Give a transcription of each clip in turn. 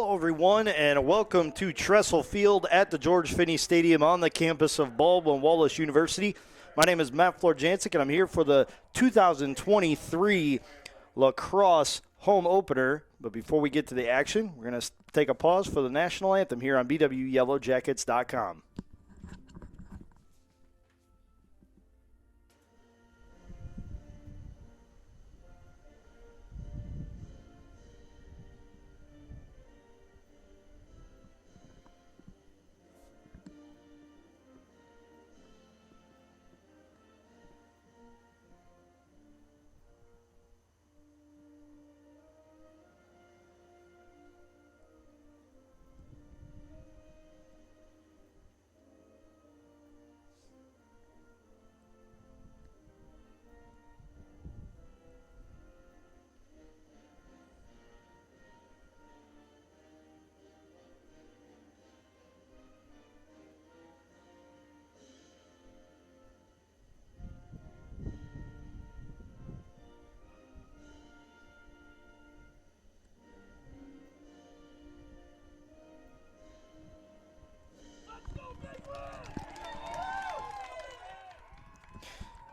Hello, everyone, and welcome to Tressel Field at the George Finnie Stadium on the campus of Baldwin Wallace University. My name is Matt Florjancic, and I'm here for the 2023 Lacrosse home opener. But before we get to the action, we're going to take a pause for the national anthem here on BWYellowJackets.com.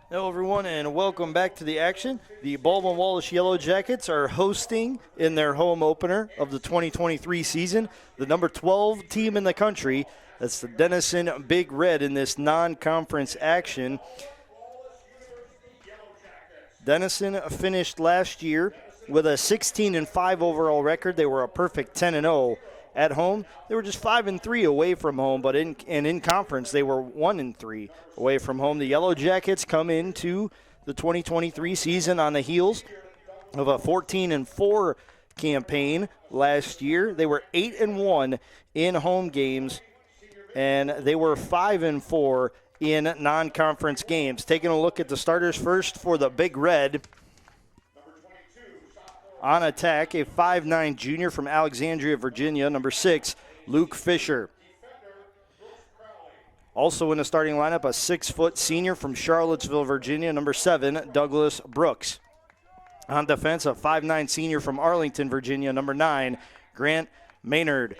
Hello, everyone, and welcome back to the action. The Baldwin Wallace Yellow Jackets are hosting in their home opener of the 2023 season the number 12 team in the country. That's the Denison Big Red in this non-conference action. Denison finished last year with a 16-5 overall record. They were a perfect 10-0 at home. They were just 5-3 away from home, but in conference they were 1-3 away from home. The Yellow Jackets come into the 2023 season on the heels of a 14-4 campaign last year. They were 8-1 in home games, and they were 5-4 in non-conference games. Taking a look at the starters first for the Big Red. On attack, a 5'9 junior from Alexandria, Virginia, number 6, Luke Fisher. Also in the starting lineup, a 6-foot senior from Charlottesville, Virginia, number 7, Douglas Brooks. On defense, a 5'9 senior from Arlington, Virginia, number 9, Grant Maynard.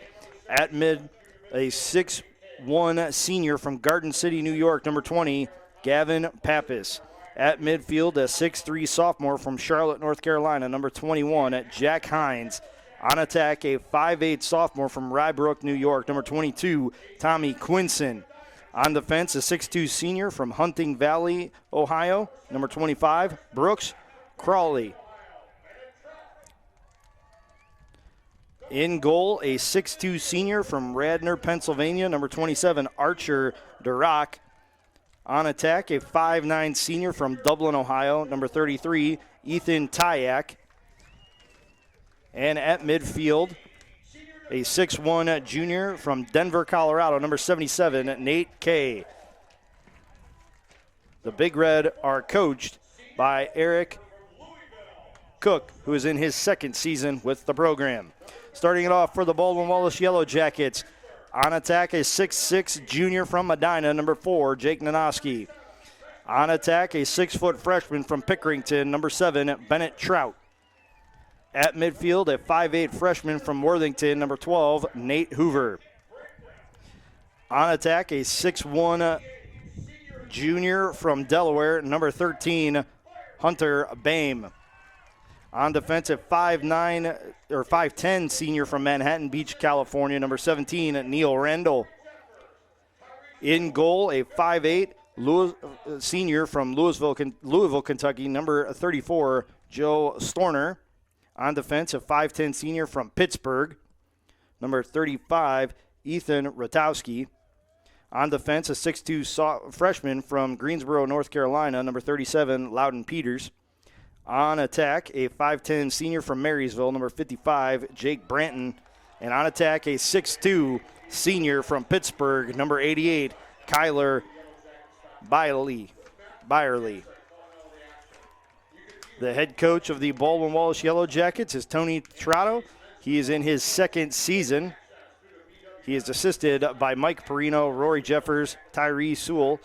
At mid, a 6'1 senior from Garden City, New York, number 20, Gavin Pappas. At midfield, a 6'3 sophomore from Charlotte, North Carolina, number 21, Jack Hines. On attack, a 5'8 sophomore from Rybrook, New York, number 22, Tommy Quinson. On defense, a 6'2 senior from Hunting Valley, Ohio, number 25, Brooks Crawley. In goal, a 6'2 senior from Radnor, Pennsylvania, number 27, Archer Durock. On attack, a 5'9 senior from Dublin, Ohio, number 33, Ethan Tyak. And at midfield, a 6'1 junior from Denver, Colorado, number 77, Nate Kay. The Big Red are coached by Eric Cook, who is in his second season with the program. Starting it off for the Baldwin Wallace Yellow Jackets. On attack, a 6'6 junior from Medina, number 4, Jake Nanoski. On attack, a 6-foot freshman from Pickerington, number 7, Bennett Trout. At midfield, a 5'8 freshman from Worthington, number 12, Nate Hoover. On attack, a 6'1 junior from Delaware, number 13, Hunter Bame. On defense, a 5'10 senior from Manhattan Beach, California, number 17, Neil Randall. In goal, a 5'8 senior from Louisville, Kentucky, number 34, Joe Storner. On defense, a 5'10 senior from Pittsburgh, number 35, Ethan Ratowski. On defense, a 6'2 freshman from Greensboro, North Carolina, number 37, Loudon Peters. On attack, a 5'10 senior from Marysville, number 55, Jake Branton. And on attack, a 6'2 senior from Pittsburgh, number 88, Kyler Byerly. The head coach of the Baldwin Wallace Yellow Jackets is Tony Trotto. He is in his second season. He is assisted by Mike Perino, Rory Jeffers, Tyree Sewell,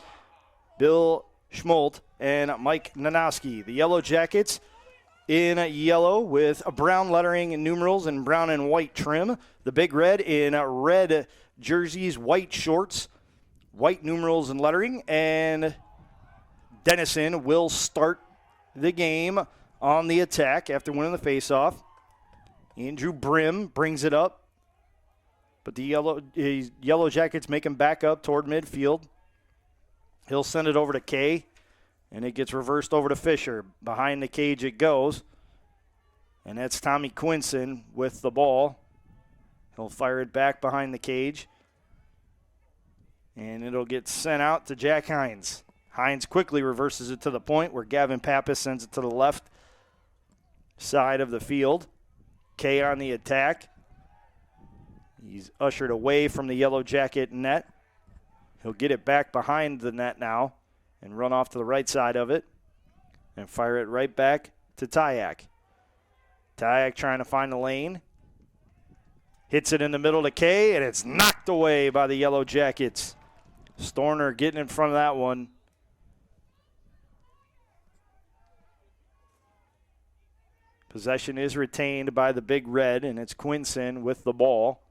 Bill Schmolt, and Mike Nanoski. The Yellow Jackets in yellow with brown lettering and numerals and brown and white trim. The Big Red in red jerseys, white shorts, white numerals and lettering. And Denison will start the game on the attack after winning the faceoff. Andrew Brim brings it up, but the Yellow Jackets make him back up toward midfield. He'll send it over to Kay, and it gets reversed over to Fisher. Behind the cage it goes, and that's Tommy Quinson with the ball. He'll fire it back behind the cage, and it'll get sent out to Jack Hines. Hines quickly reverses it to the point where Gavin Pappas sends it to the left side of the field. Kay on the attack. He's ushered away from the Yellow Jacket net. He'll get it back behind the net now and run off to the right side of it and fire it right back to Tyak. Tyak trying to find the lane. Hits it in the middle to Kay, and it's knocked away by the Yellow Jackets. Storner getting in front of that one. Possession is retained by the Big Red, and it's Quinson with the ball.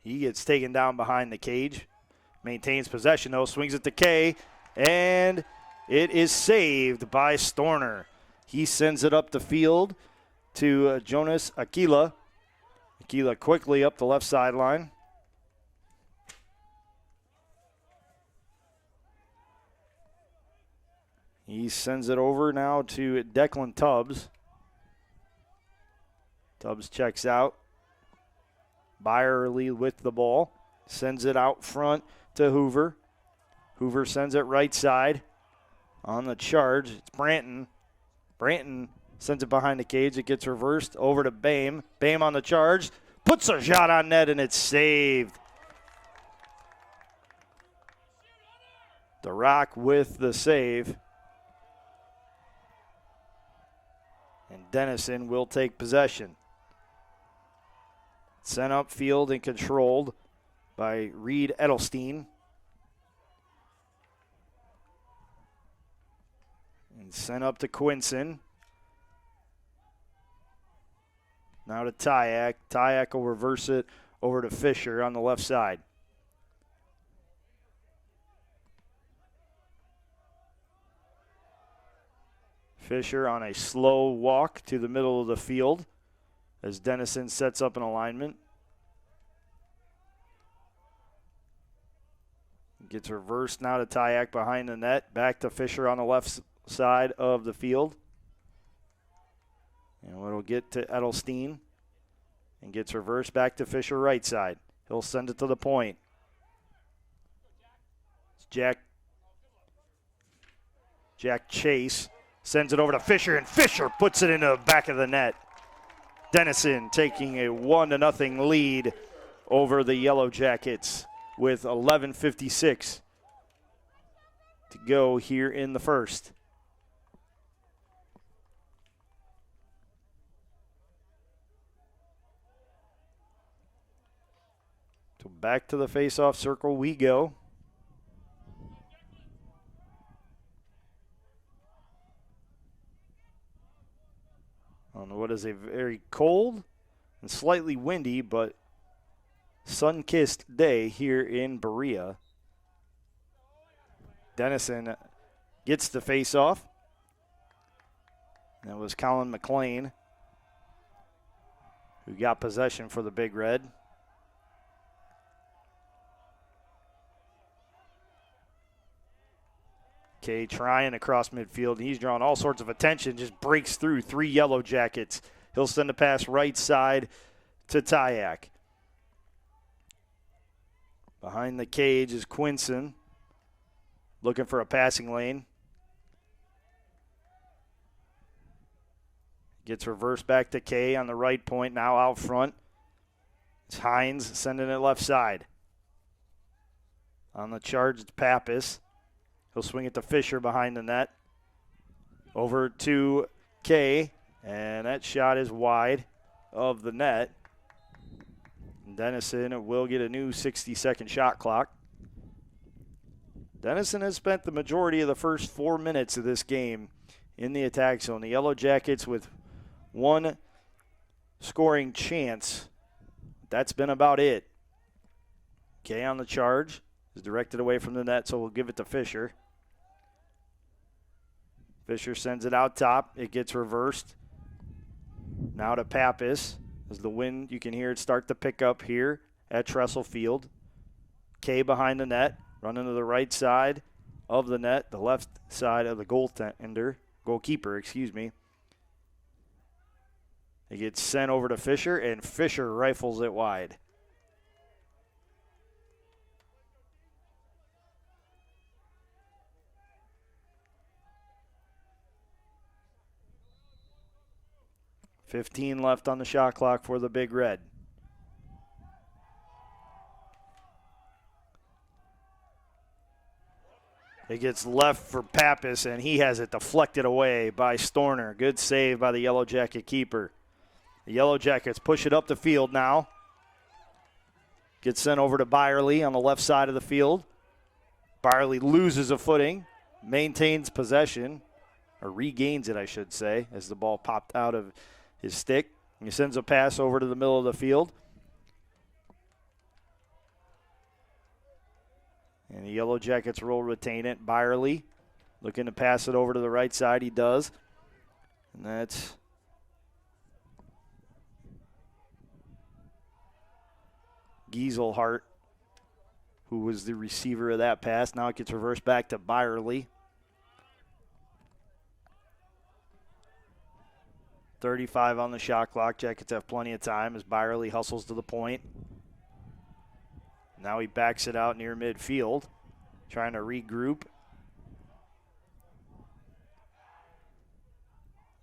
He gets taken down behind the cage. Maintains possession, though. Swings it to Kay, and it is saved by Storner. He sends it up the field to Jonas Aquila. Aquila quickly up the left sideline. He sends it over now to Declan Tubbs. Tubbs checks out. Byerly with the ball. Sends it out front to Hoover. Hoover sends it right side. On the charge, it's Branton. Branton sends it behind the cage. It gets reversed over to Bame. Bame on the charge. Puts a shot on net, and it's saved. The Rock with the save. And Denison will take possession. Sent upfield and controlled by Reed Edelstein. And sent up to Quinson. Now to Tyak. Tyak will reverse it over to Fisher on the left side. Fisher on a slow walk to the middle of the field as Denison sets up an alignment. Gets reversed now to Tyak behind the net. Back to Fisher on the left side of the field. And it'll get to Edelstein. And gets reversed back to Fisher right side. He'll send it to the point. It's Jack Chase. Sends it over to Fisher, and Fisher puts it into the back of the net. Denison taking a 1-0 lead over the Yellow Jackets with 11:56 to go here in the first. So back to the face-off circle we go. On what is a very cold and slightly windy but sun-kissed day here in Berea. Denison gets the face-off. That was Colin McLean who got possession for the Big Red. Kay trying across midfield. He's drawing all sorts of attention, just breaks through 3 Yellow Jackets. He'll send a pass right side to Tyak. Behind the cage is Quinson, looking for a passing lane. Gets reversed back to Kay on the right point, now out front. It's Hines sending it left side. On the charge, it's Pappas. He'll swing it to Fisher behind the net. Over to Kay, and that shot is wide of the net. Denison will get a new 60-second shot clock. Denison has spent the majority of the first 4 minutes of this game in the attack zone. The Yellow Jackets with one scoring chance. That's been about it. Kay on the charge is directed away from the net, so we'll give it to Fisher. Fisher sends it out top. It gets reversed. Now to Pappas. As the wind, you can hear it start to pick up here at Tressel Field. Kay behind the net, running to the right side of the net, the left side of the goalkeeper. It gets sent over to Fisher, and Fisher rifles it wide. $15 left on the shot clock for the Big Red. It gets left for Pappas, and he has it deflected away by Storner. Good save by the Yellow Jacket keeper. The Yellow Jackets push it up the field now. Gets sent over to Byerly on the left side of the field. Byerly loses a footing, maintains possession, or regains it, I should say, as the ball popped out of his stick. He sends a pass over to the middle of the field. And the Yellow Jackets will retain it. Byerly looking to pass it over to the right side. He does. And that's Gieselhart, who was the receiver of that pass. Now it gets reversed back to Byerly. 35 on the shot clock. Jackets have plenty of time as Byerly hustles to the point. Now he backs it out near midfield, trying to regroup.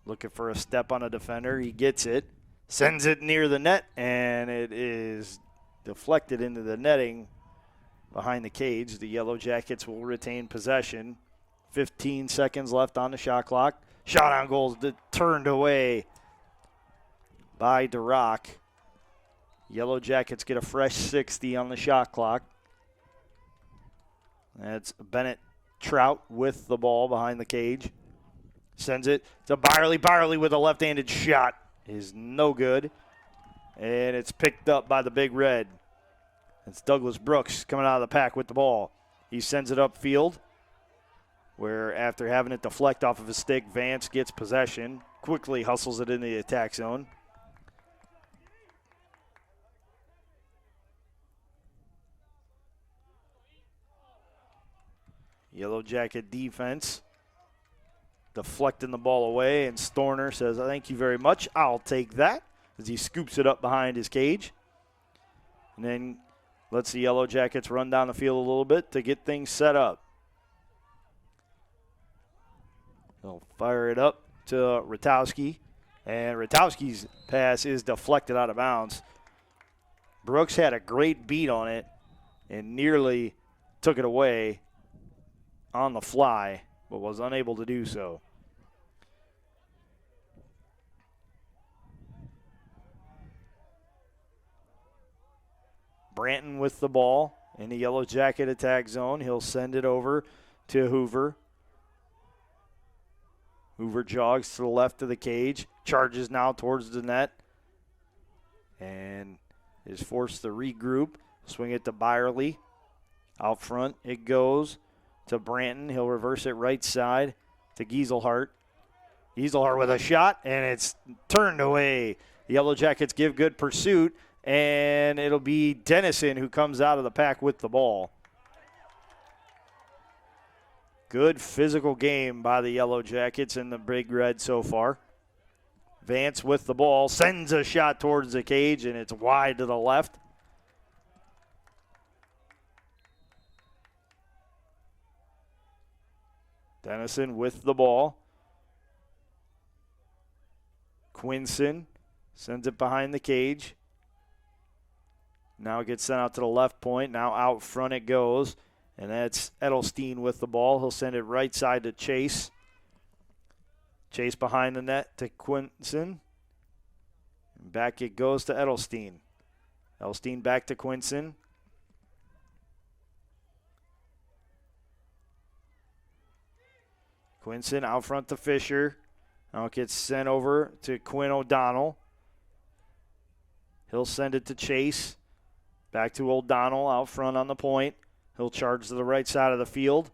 Looking for a step on a defender. He gets it, sends it near the net, and it is deflected into the netting behind the cage. The Yellow Jackets will retain possession. 15 seconds left on the shot clock. Shot on goal turned away by DeRock. Yellow Jackets get a fresh 60 on the shot clock. That's Bennett Trout with the ball behind the cage. Sends it to Byerly. Byerly with a left-handed shot is no good. And it's picked up by the Big Red. It's Douglas Brooks coming out of the pack with the ball. He sends it upfield, where after having it deflect off of his stick, Vance gets possession, quickly hustles it into the attack zone. Yellow Jacket defense deflecting the ball away, and Storner says, "Thank you very much, I'll take that," as he scoops it up behind his cage. And then lets the Yellow Jackets run down the field a little bit to get things set up. They'll fire it up to Ratowski, and Ratowski's pass is deflected out of bounds. Brooks had a great beat on it and nearly took it away on the fly, but was unable to do so. Branton with the ball in the Yellow Jacket attack zone. He'll send it over to Hoover. Hoover jogs to the left of the cage, charges now towards the net, and is forced to regroup. Swing it to Byerly. Out front it goes to Branton. He'll reverse it right side to Gieselhart. Gieselhart with a shot, and it's turned away. The Yellow Jackets give good pursuit, and it'll be Denison who comes out of the pack with the ball. Good physical game by the Yellow Jackets and the Big Red so far. Vance with the ball, sends a shot towards the cage, and it's wide to the left. Denison with the ball. Quinson sends it behind the cage. Now it gets sent out to the left point. Now out front it goes. And that's Edelstein with the ball. He'll send it right side to Chase. Chase behind the net to Quinson. And back it goes to Edelstein. Edelstein back to Quinson. Quinson out front to Fisher. Now it gets sent over to Quinn O'Donnell. He'll send it to Chase. Back to O'Donnell out front on the point. He'll charge to the right side of the field.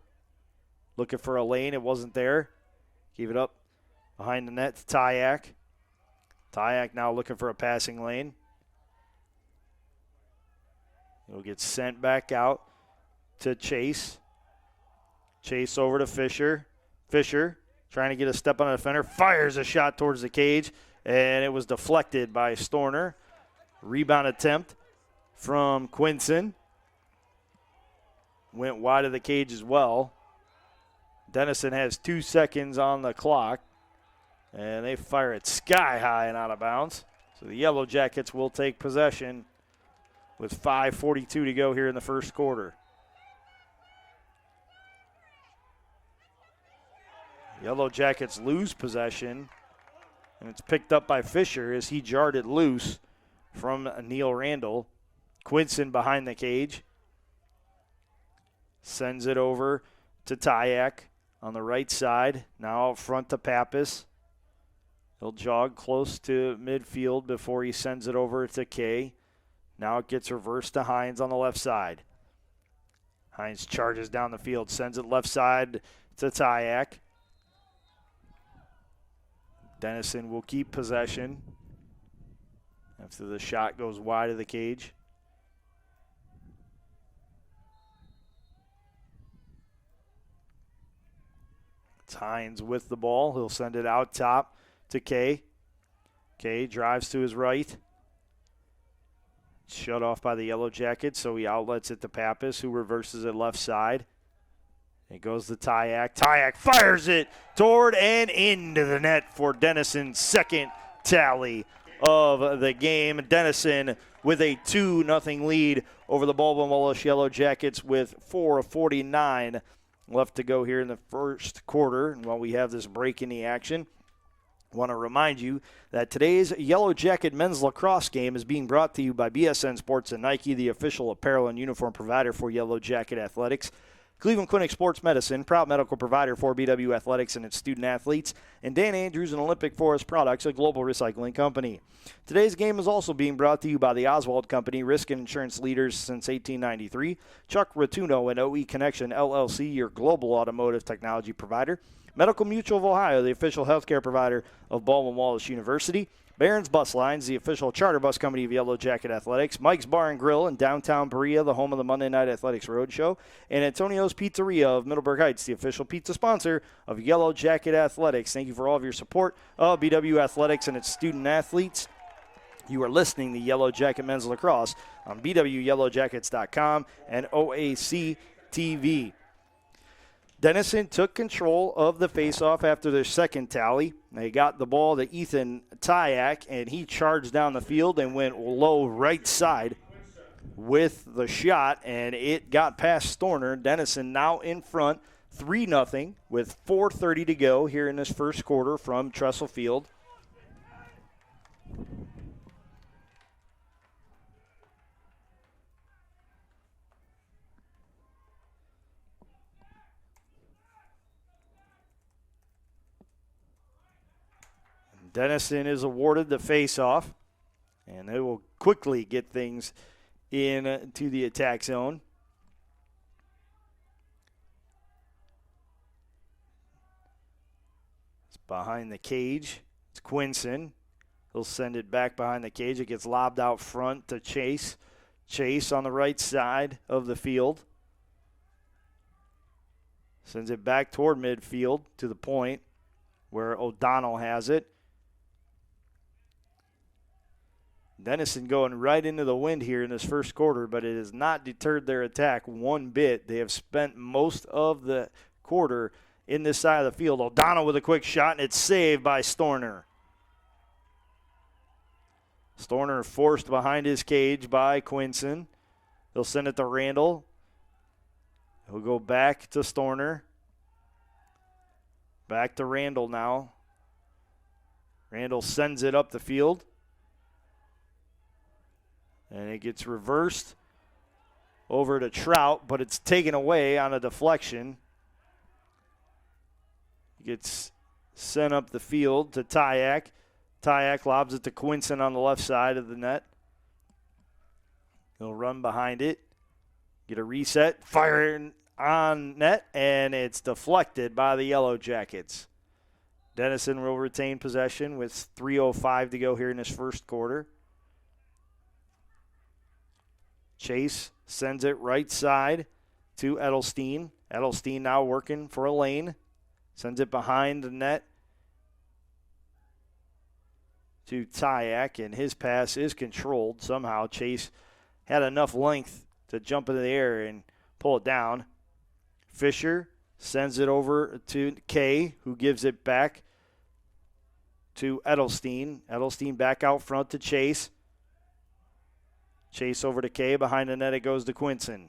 Looking for a lane. It wasn't there. Give it up behind the net to Tyak. Tyak now looking for a passing lane. He'll get sent back out to Chase. Chase over to Fisher. Fisher trying to get a step on a defender. Fires a shot towards the cage, and it was deflected by Storner. Rebound attempt from Quinson. Went wide of the cage as well. Denison has 2 seconds on the clock, and they fire it sky high and out of bounds. So the Yellow Jackets will take possession with 5:42 to go here in the first quarter. Yellow Jackets lose possession, and it's picked up by Fisher as he jarred it loose from Neil Randall. Quinson behind the cage. Sends it over to Tyak on the right side. Now out front to Pappas. He'll jog close to midfield before he sends it over to Kay. Now it gets reversed to Hines on the left side. Hines charges down the field, sends it left side to Tyak. Denison will keep possession after the shot goes wide of the cage. It's Hines with the ball. He'll send it out top to Kay. Kay drives to his right. Shut off by the Yellow Jackets, so he outlets it to Pappas, who reverses it left side. It goes to Tyak. Tyak fires it toward and into the net for Denison's second tally of the game. Denison with a 2-0 lead over the Baldwin Wallace Yellow Jackets with 4:49 left to go here in the first quarter. And while we have this break in the action, I want to remind you that today's Yellow Jacket men's lacrosse game is being brought to you by BSN Sports and Nike, the official apparel and uniform provider for Yellow Jacket Athletics. Cleveland Clinic Sports Medicine, proud medical provider for BW Athletics and its student athletes, and Dan Andrews and Olympic Forest Products, a global recycling company. Today's game is also being brought to you by the Oswald Company, risk and insurance leaders since 1893, Chuck Rotuno and OE Connection LLC, your global automotive technology provider, Medical Mutual of Ohio, the official healthcare provider of Baldwin Wallace University, Barron's Bus Lines, the official charter bus company of Yellow Jacket Athletics, Mike's Bar and Grill in downtown Berea, the home of the Monday Night Athletics Roadshow, and Antonio's Pizzeria of Middleburg Heights, the official pizza sponsor of Yellow Jacket Athletics. Thank you for all of your support of BW Athletics and its student athletes. You are listening to Yellow Jacket Men's Lacrosse on BWYellowJackets.com and OAC TV. Denison took control of the faceoff after their second tally. They got the ball to Ethan Tyak, and he charged down the field and went low right side with the shot, and it got past Storner. Denison now in front, 3-0 with 4:30 to go here in this first quarter from Tressel Field. Denison is awarded the face-off, and they will quickly get things into the attack zone. It's behind the cage. It's Quinson. He'll send it back behind the cage. It gets lobbed out front to Chase. Chase on the right side of the field. Sends it back toward midfield to the point where O'Donnell has it. Denison going right into the wind here in this first quarter, but it has not deterred their attack one bit. They have spent most of the quarter in this side of the field. O'Donnell with a quick shot, and it's saved by Storner. Storner forced behind his cage by Quinson. He'll send it to Randall. He'll go back to Storner. Back to Randall now. Randall sends it up the field. And it gets reversed over to Trout, but it's taken away on a deflection. Gets sent up the field to Tyak. Tyak lobs it to Quinson on the left side of the net. He'll run behind it, get a reset, fire on net, and it's deflected by the Yellow Jackets. Denison will retain possession with 3:05 to go here in this first quarter. Chase sends it right side to Edelstein. Edelstein now working for a lane. Sends it behind the net to Tyak, and his pass is controlled. Somehow Chase had enough length to jump into the air and pull it down. Fisher sends it over to Kay, who gives it back to Edelstein. Edelstein back out front to Chase. Chase over to Kay. Behind the net it goes to Quinson.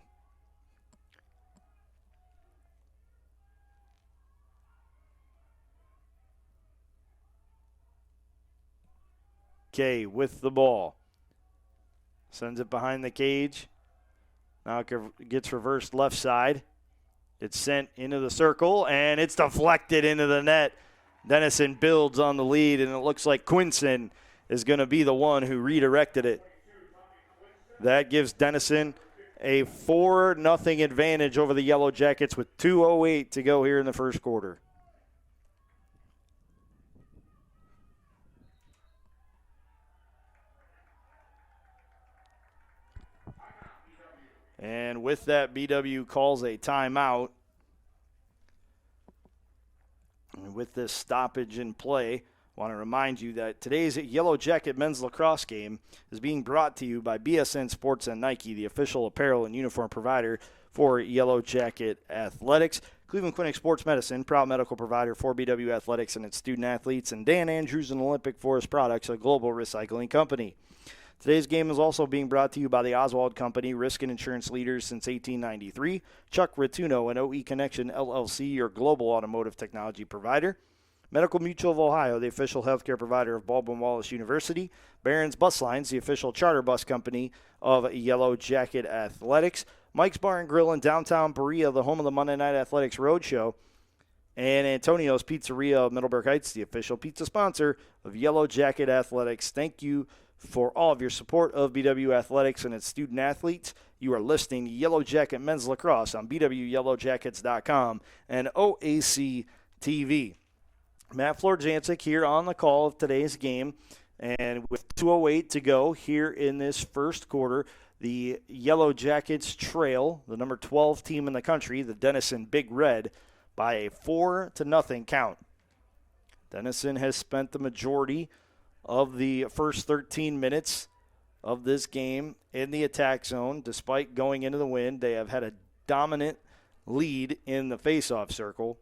Kay with the ball. Sends it behind the cage. Now it gets reversed left side. It's sent into the circle, and it's deflected into the net. Denison builds on the lead, and it looks like Quinson is going to be the one who redirected it. That gives Denison a 4-0 advantage over the Yellow Jackets with 2:08 to go here in the first quarter. And with that, BW calls a timeout. And with this stoppage in play, I want to remind you that today's Yellow Jacket men's lacrosse game is being brought to you by BSN Sports and Nike, the official apparel and uniform provider for Yellow Jacket Athletics. Cleveland Clinic Sports Medicine, proud medical provider for BW Athletics and its student athletes. And Dan Andrews and Olympic Forest Products, a global recycling company. Today's game is also being brought to you by the Oswald Company, risk and insurance leaders since 1893. Chuck Rituno and OE Connection LLC, your global automotive technology provider. Medical Mutual of Ohio, the official healthcare provider of Baldwin Wallace University. Barron's Bus Lines, the official charter bus company of Yellow Jacket Athletics. Mike's Bar and Grill in downtown Berea, the home of the Monday Night Athletics Roadshow. And Antonio's Pizzeria of Middleburg Heights, the official pizza sponsor of Yellow Jacket Athletics. Thank you for all of your support of BW Athletics and its student athletes. You are listening to Yellow Jacket Men's Lacrosse on BWYellowJackets.com and OAC TV. Matt Florjancic here on the call of today's game. And with 2:08 to go here in this first quarter, the Yellow Jackets trail the number 12 team in the country, the Denison Big Red, by a 4-0 count. Denison has spent the majority of the first 13 minutes of this game in the attack zone. Despite going into the wind, they have had a dominant lead in the faceoff circle,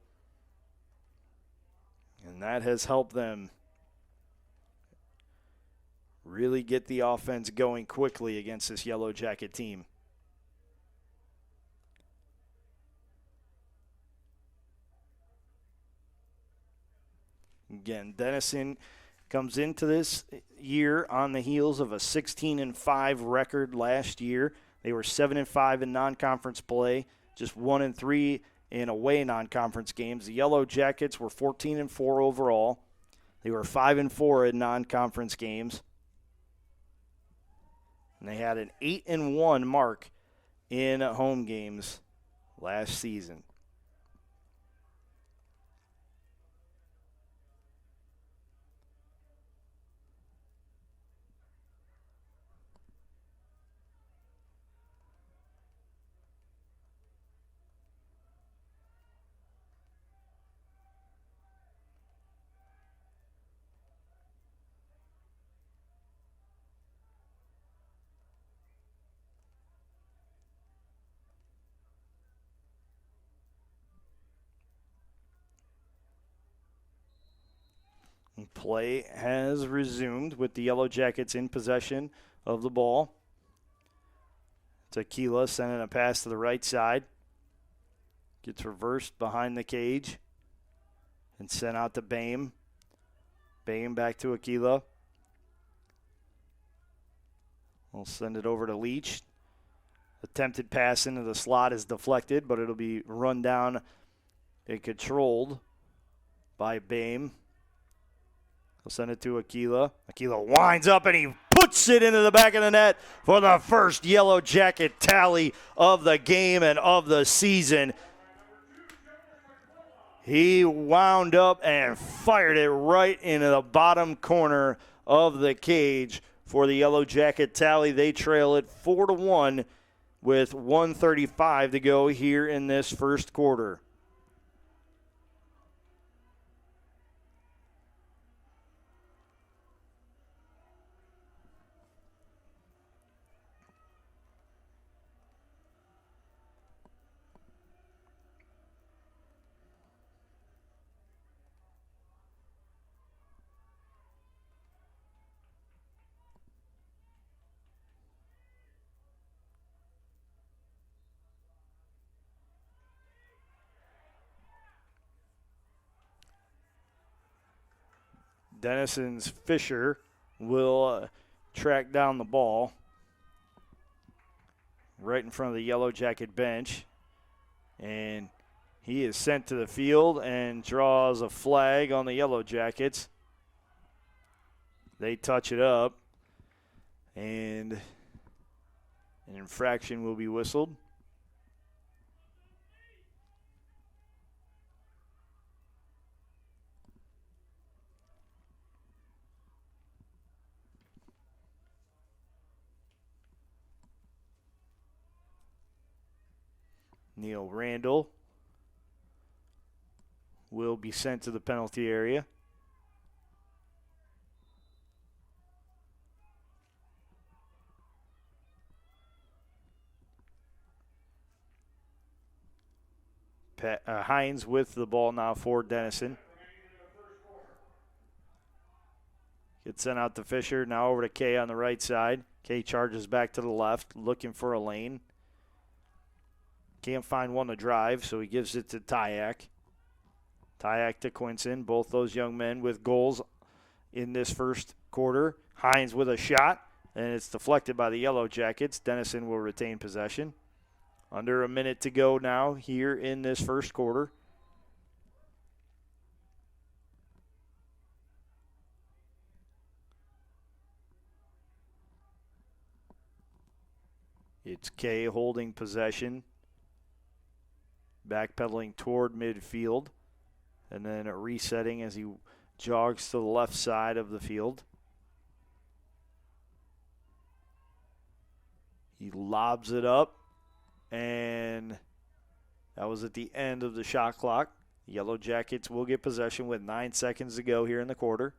and that has helped them really get the offense going quickly against this Yellow Jacket team. Again, Denison comes into this year on the heels of a 16-5 record last year. They were 7-5 in non-conference play, just 1-3 in away non-conference games. The Yellow Jackets were 14-4 overall. They were 5-4 in non-conference games. And they had an 8-1 mark in home games last season. Play has resumed with the Yellow Jackets in possession of the ball. Tequila sending a pass to the right side. Gets reversed behind the cage and sent out to Bame. Bame back to Aquila. We'll send it over to Leach. Attempted pass into the slot is deflected, but it'll be run down and controlled by Bame. He'll send it to Aquila. Aquila winds up and he puts it into the back of the net for the first Yellow Jacket tally of the game and of the season. He wound up and fired it right into the bottom corner of the cage for the Yellow Jacket tally. They trail it 4-1 with 1:35 to go here in this first quarter. Denison's Fisher will track down the ball right in front of the Yellow Jacket bench. And he is sent to the field and draws a flag on the Yellow Jackets. They touch it up, and an infraction will be whistled. Neil Randall will be sent to the penalty area. Hines with the ball now for Denison. Gets sent out to Fisher, now over to Kay on the right side. Kay charges back to the left, looking for a lane. Can't find one to drive, so he gives it to Tyak. Tyak to Quinson. Both those young men with goals in this first quarter. Hines with a shot, and it's deflected by the Yellow Jackets. Denison will retain possession. Under a minute to go now here in this first quarter. It's Kay holding possession. Backpedaling toward midfield, and then resetting as he jogs to the left side of the field. He lobs it up, and that was at the end of the shot clock. Yellow Jackets will get possession with 9 seconds to go here in the quarter.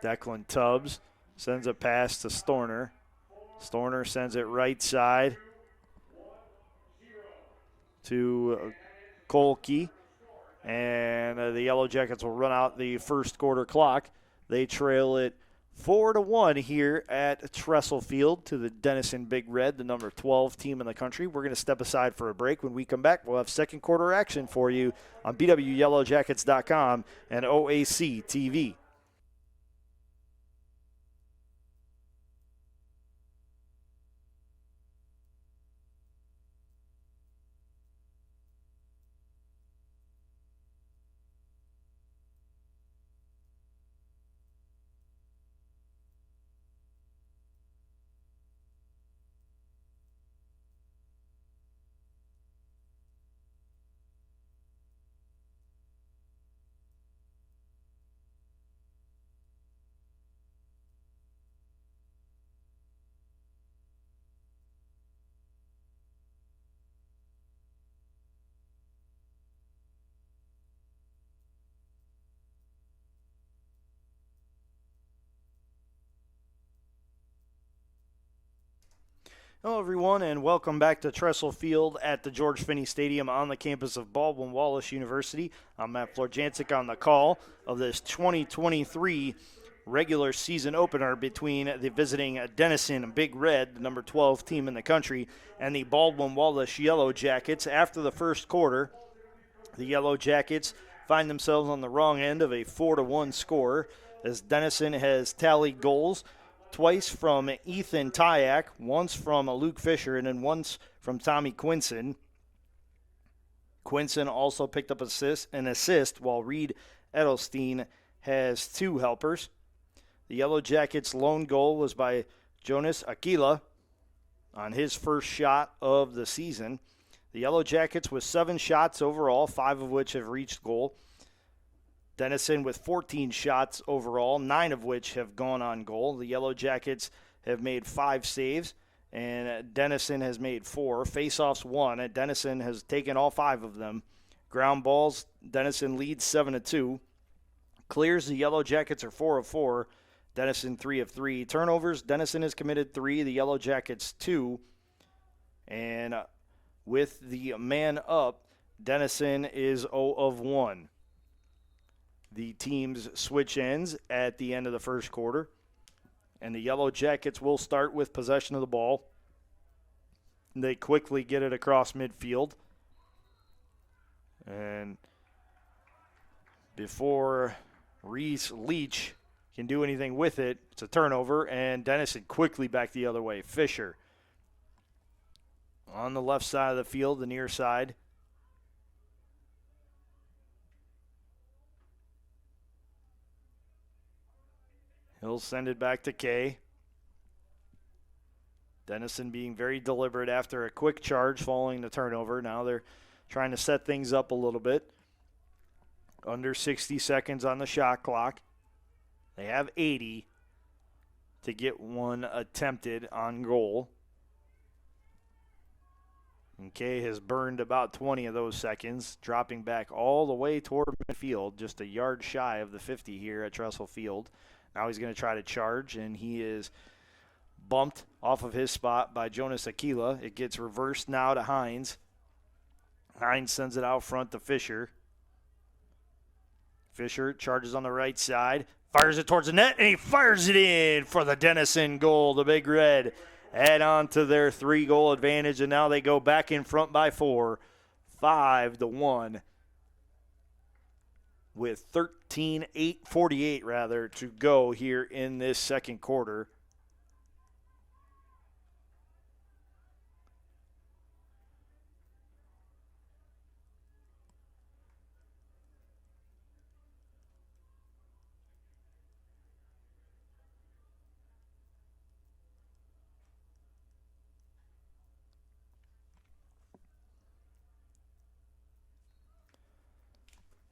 Declan Tubbs sends a pass to Storner. Storner sends it right side to Kolke. And the Yellow Jackets will run out the first quarter clock. They trail it 4-1 here at Tressel Field to the Denison Big Red, the number 12 team in the country. We're going to step aside for a break. When we come back, we'll have second quarter action for you on BWYellowJackets.com and OAC TV. Hello, everyone, and welcome back to Tressel Field at the George Finnie Stadium on the campus of Baldwin Wallace University. I'm Matt Florjancic on the call of this 2023 regular season opener between the visiting Denison Big Red, the number 12 team in the country, and the Baldwin Wallace Yellow Jackets. After the first quarter, the Yellow Jackets find themselves on the wrong end of a 4-1 score as Denison has tallied goals twice from Ethan Tyak, once from Luke Fisher, and then once from Tommy Quinson. Quinson also picked up an assist, while Reed Edelstein has 2 helpers. The Yellow Jackets' lone goal was by Jonas Aquila on his first shot of the season. The Yellow Jackets with 7 shots overall, 5 of which have reached goal. Denison with 14 shots overall, 9 of which have gone on goal. The Yellow Jackets have made 5 saves, and Denison has made 4. Face-offs 1, and Denison has taken all 5 of them. Ground balls, Denison leads 7-2. Clears, the Yellow Jackets are 4 of 4. Denison 3 of 3. Turnovers, Denison has committed 3, the Yellow Jackets 2. And with the man up, Denison is 0 of 1. The teams switch ends at the end of the first quarter, and the Yellow Jackets will start with possession of the ball. They quickly get it across midfield. And before Reese Leach can do anything with it, it's a turnover, and Denison quickly back the other way. Fisher on the left side of the field, the near side. He'll send it back to Kay. Denison being very deliberate after a quick charge following the turnover. Now they're trying to set things up a little bit. Under 60 seconds on the shot clock. They have 80 to get one attempted on goal. And Kay has burned about 20 of those seconds, dropping back all the way toward midfield, just a yard shy of the 50 here at Tressel Field. Now he's going to try to charge, and he is bumped off of his spot by Jonas Aquila. It gets reversed now to Hines. Hines sends it out front to Fisher. Fisher charges on the right side, fires it towards the net, and he fires it in for the Denison goal. The Big Red add on to their 3-goal advantage, and now they go back in front by 4, 5-1. With 48 to go here in this second quarter.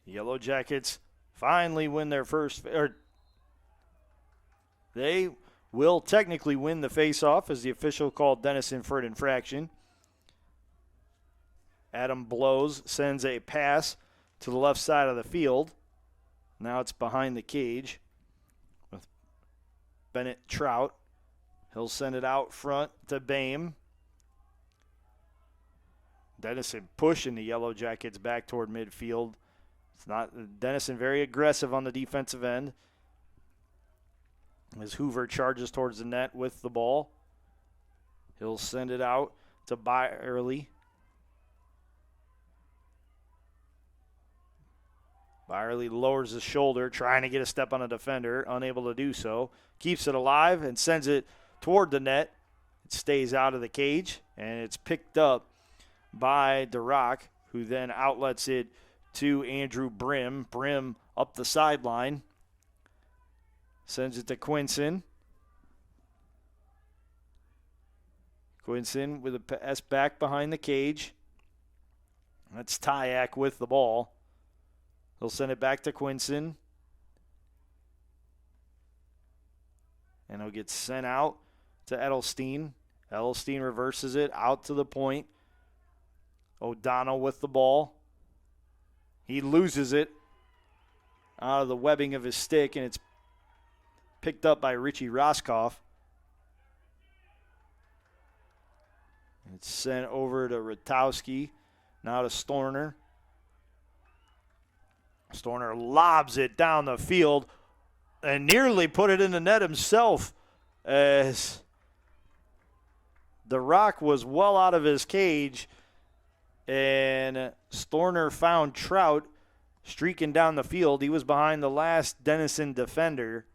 Yellow Jackets finally win their first, or they will technically win the face-off, as the official called Denison for an infraction. Adam Blows sends a pass to the left side of the field. Now it's behind the cage with Bennett Trout. He'll send it out front to Bame. Denison pushing the Yellow Jackets back toward midfield. It's not Denison very aggressive on the defensive end as Hoover charges towards the net with the ball. He'll send it out to Byerly. Byerly lowers his shoulder, trying to get a step on a defender, unable to do so. Keeps it alive and sends it toward the net. It stays out of the cage, and it's picked up by DeRock, who then outlets it to Andrew Brim. Brim up the sideline. Sends it to Quinson. Quinson with a pass back behind the cage. That's Tyak with the ball. He'll send it back to Quinson. And he'll get sent out to Edelstein. Edelstein reverses it out to the point. O'Donnell with the ball. He loses it out of the webbing of his stick, and it's picked up by Richie Roskoff. It's sent over to Ratowski. Now to Storner. Storner lobs it down the field and nearly put it in the net himself, as the Rock was well out of his cage, and Storner found Trout streaking down the field. He was behind the last Denison defender.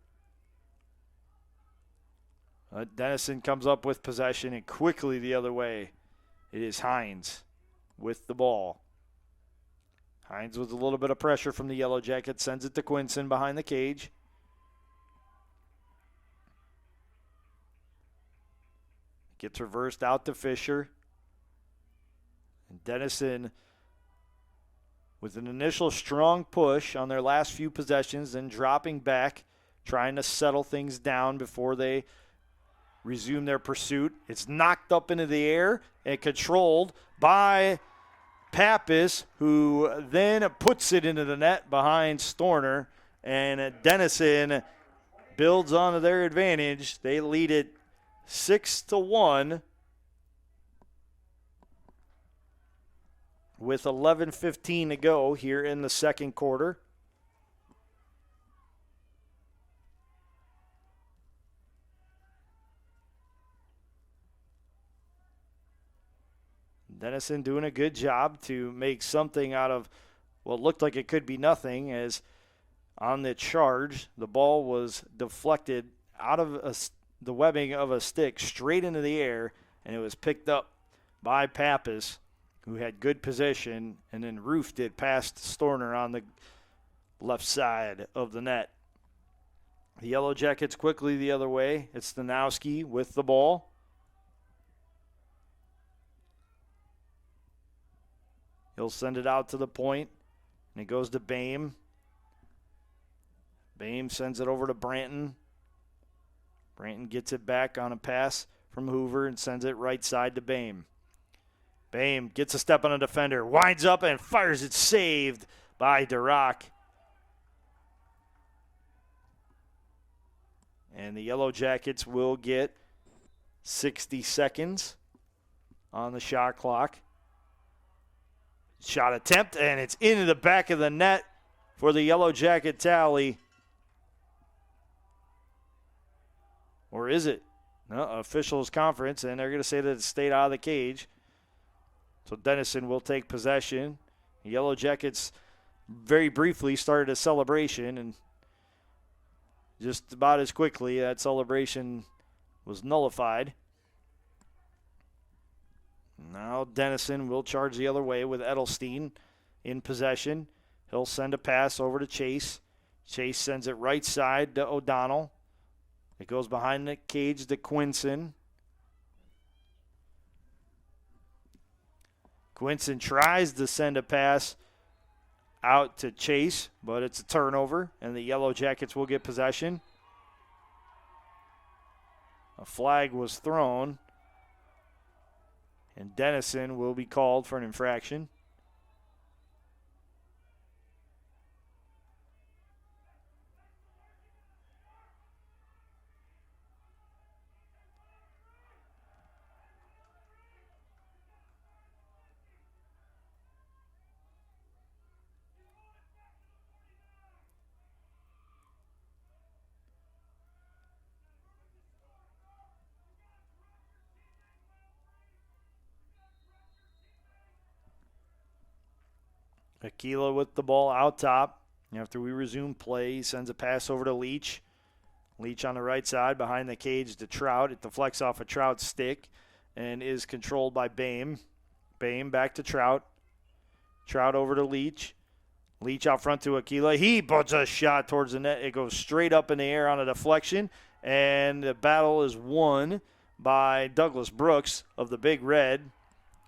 Denison comes up with possession, and quickly the other way. It is Hines with the ball. Hines with a little bit of pressure from the Yellow Jackets, sends it to Quinson behind the cage. Gets reversed out to Fisher. And Denison with an initial strong push on their last few possessions, then dropping back, trying to settle things down before they resume their pursuit. It's knocked up into the air and controlled by Pappas, who then puts it into the net behind Storner. And Denison builds onto their advantage. They lead it 6-1 with 11:15 to go here in the second quarter. Denison doing a good job to make something out of what looked like it could be nothing, as on the charge, the ball was deflected out of the webbing of a stick straight into the air, and it was picked up by Pappas, who had good position, and then roofed it past Storner on the left side of the net. The Yellow Jackets quickly the other way. It's Stanowski with the ball. He'll send it out to the point, and it goes to Boehm. Boehm sends it over to Branton. Branton gets it back on a pass from Hoover and sends it right side to Boehm. Boehm gets a step on a defender, winds up and fires it, saved by Durack. And the Yellow Jackets will get 60 seconds on the shot clock. Shot attempt, and it's into the back of the net for the Yellow Jacket tally. Or is it? No, officials conference, and they're going to say that it stayed out of the cage. So Denison will take possession. The Yellow Jackets very briefly started a celebration, and just about as quickly that celebration was nullified. Now Denison will charge the other way with Edelstein in possession. He'll send a pass over to Chase. Chase sends it right side to O'Donnell. It goes behind the cage to Quinson. Quinson tries to send a pass out to Chase, but it's a turnover, and the Yellow Jackets will get possession. A flag was thrown, and Denison will be called for an infraction. Aquila with the ball out top. After we resume play, he sends a pass over to Leach. Leach on the right side behind the cage to Trout. It deflects off a Trout stick and is controlled by Boehm. Boehm back to Trout. Trout over to Leach. Leach out front to Aquila. He puts a shot towards the net. It goes straight up in the air on a deflection, and the battle is won by Douglas Brooks of the Big Red.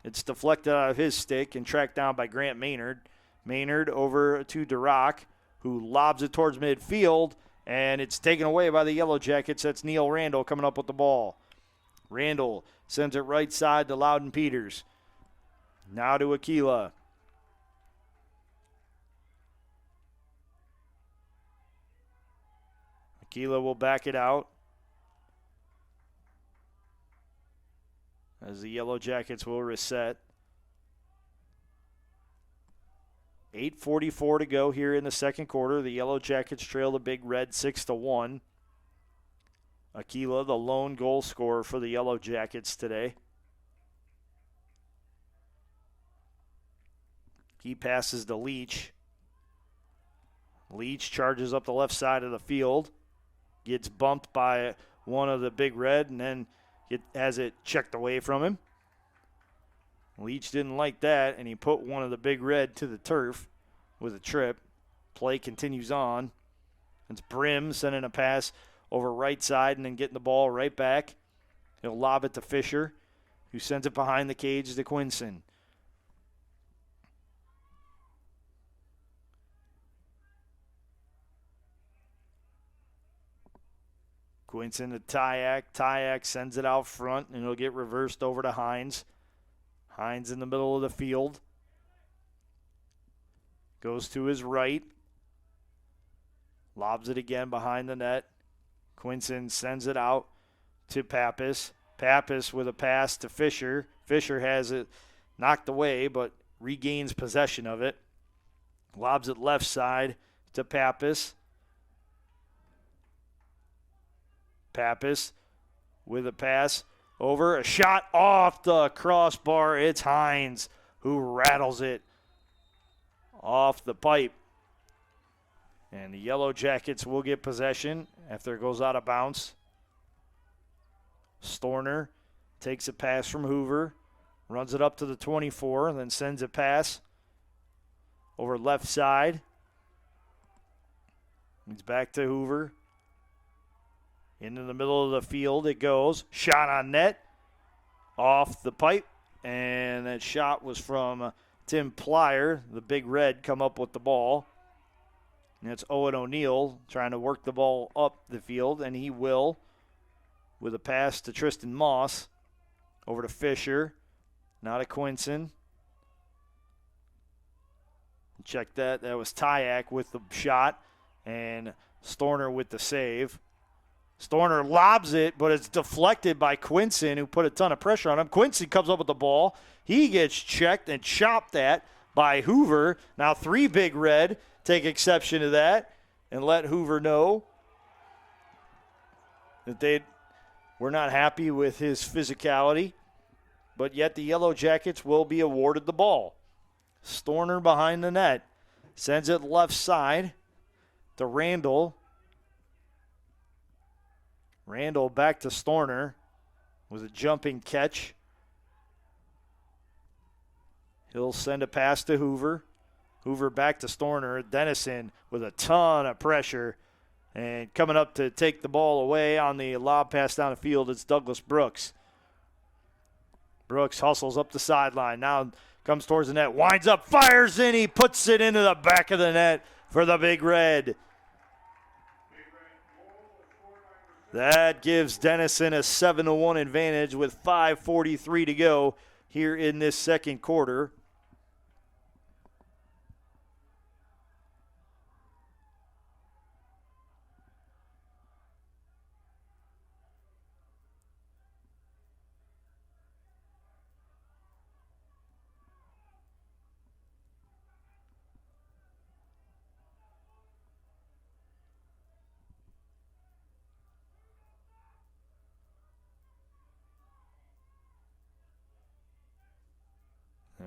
It's deflected out of his stick and tracked down by Grant Maynard. Maynard over to Durack, who lobs it towards midfield, and it's taken away by the Yellow Jackets. That's Neil Randall coming up with the ball. Randall sends it right side to Loudon Peters. Now to Aquila. Aquila will back it out as the Yellow Jackets will reset. 8:44 to go here in the second quarter. The Yellow Jackets trail the Big Red 6-1. Aquila, the lone goal scorer for the Yellow Jackets today. He passes to Leach. Leach charges up the left side of the field. Gets bumped by one of the Big Red and then has it checked away from him. Leach didn't like that, and he put one of the Big Red to the turf. with a trip. Play continues on. It's Brim sending a pass over right side and then getting the ball right back. He'll lob it to Fisher, who sends it behind the cage to Quinson. Quinson to Tyak. Tyak sends it out front, and it'll get reversed over to Hines. Hines in the middle of the field. Goes to his right. Lobs it again behind the net. Quinson sends it out to Pappas. Pappas with a pass to Fisher. Fisher has it knocked away, but regains possession of it. Lobs it left side to Pappas. Pappas with a pass over. A shot off the crossbar. It's Hines who rattles it off the pipe. And the Yellow Jackets will get possession after it goes out of bounds. Storner takes a pass from Hoover, runs it up to the 24, and then sends a pass over left side. He's back to Hoover. Into the middle of the field it goes. Shot on net. Off the pipe. And that shot was from Tim Plyer. The Big Red come up with the ball. And it's Owen O'Neill trying to work the ball up the field. And he will with a pass to Tristan Moss. Over to Fisher. Now to Quinson. Check that. That was Tyak with the shot. And Storner with the save. Storner lobs it, but it's deflected by Quinson, who put a ton of pressure on him. Quinson comes up with the ball. He gets checked and chopped at by Hoover. Now 3 Big Red take exception to that and let Hoover know that they were not happy with his physicality. But yet the Yellow Jackets will be awarded the ball. Storner behind the net. Sends it left side to Randall. Randall back to Storner with a jumping catch. He'll send a pass to Hoover. Hoover back to Storner. Denison with a ton of pressure. And coming up to take the ball away on the lob pass down the field, it's Douglas Brooks. Brooks hustles up the sideline. Now comes towards the net. Winds up, fires in. He puts it into the back of the net for the Big Red. That gives Denison a 7-1 advantage with 5:43 to go here in this second quarter.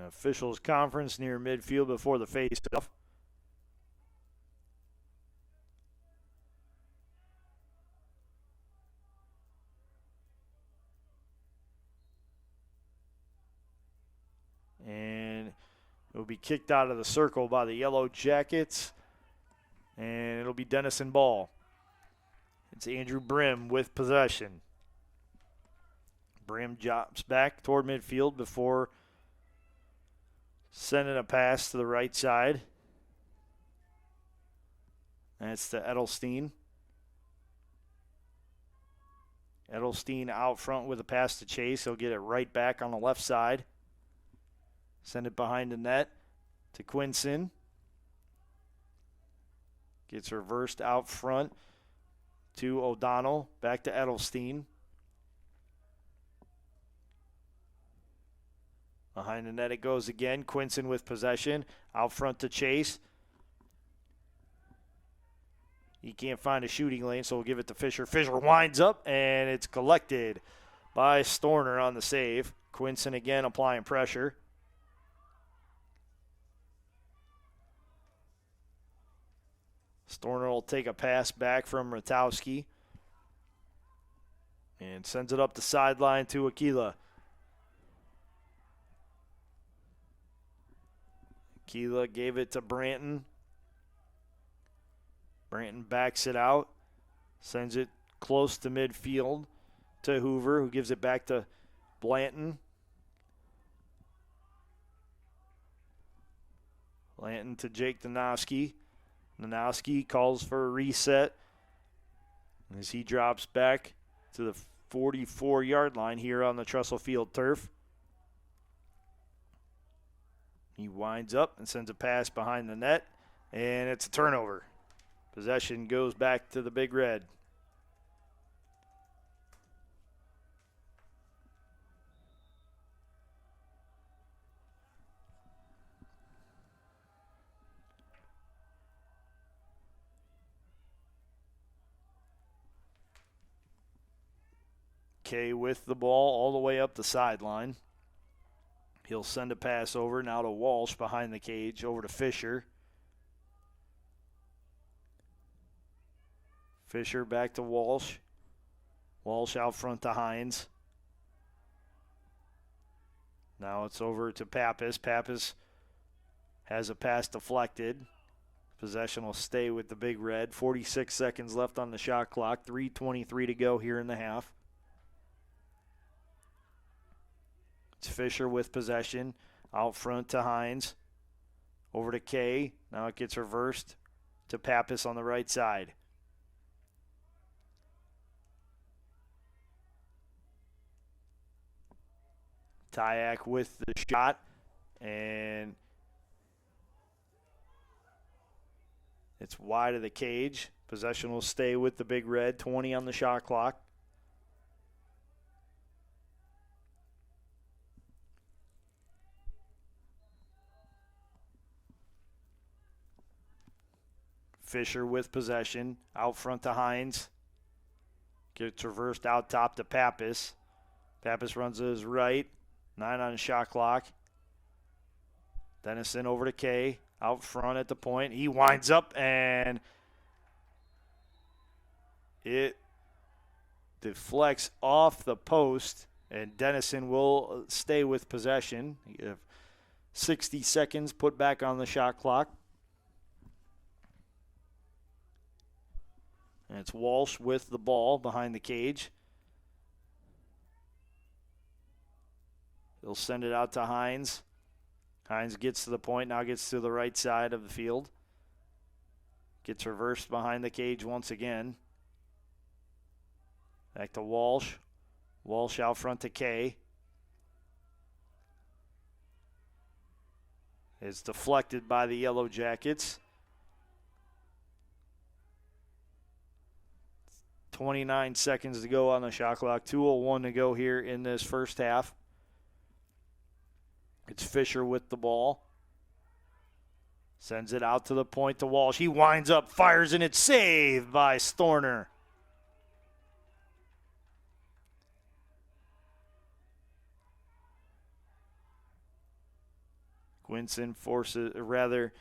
Officials conference near midfield before the face-off. And it will be kicked out of the circle by the Yellow Jackets. And it'll be Denison ball. It's Andrew Brim with possession. Brim drops back toward midfield before sending a pass to the right side. That's to Edelstein. Edelstein out front with a pass to Chase. He'll get it right back on the left side. Send it behind the net to Quinson. Gets reversed out front to O'Donnell. Back to Edelstein. Behind the net it goes again. Quinson with possession. Out front to Chase. He can't find a shooting lane, so we'll give it to Fisher. Fisher winds up, and it's collected by Storner on the save. Quinson again applying pressure. Storner will take a pass back from Ratowski and sends it up the sideline to Aquila. Keela gave it to Branton. Branton backs it out, sends it close to midfield to Hoover, who gives it back to Blanton. Blanton to Jake Nanowski. Nanowski calls for a reset as he drops back to the 44-yard line here on the Tressel Field turf. He winds up and sends a pass behind the net, and it's a turnover. Possession goes back to the Big Red. Kay with the ball all the way up the sideline. He'll send a pass over now to Walsh behind the cage, over to Fisher. Fisher back to Walsh. Walsh out front to Hines. Now it's over to Pappas. Pappas has a pass deflected. Possession will stay with the Big Red. 46 seconds left on the shot clock. 3:23 to go here in the half. It's Fisher with possession. Out front to Hines. Over to Kay. Now it gets reversed to Pappas on the right side. Tyak with the shot. And it's wide of the cage. Possession will stay with the Big Red. 20 on the shot clock. Fisher with possession. Out front to Hines. Gets reversed out top to Pappas. Pappas runs to his right. 9 on the shot clock. Denison over to Kay. Out front at the point. He winds up and it deflects off the post. And Denison will stay with possession. You have 60 seconds put back on the shot clock. And it's Walsh with the ball behind the cage. He'll send it out to Hines. Hines gets to the point, now gets to the right side of the field. Gets reversed behind the cage once again. Back to Walsh. Walsh out front to Kay. It's deflected by the Yellow Jackets. 29 seconds to go on the shot clock. 2:01 to go here in this first half. It's Fisher with the ball. Sends it out to the point to Walsh. He winds up, fires, and it's saved by Storner. Gwinson forces, or rather,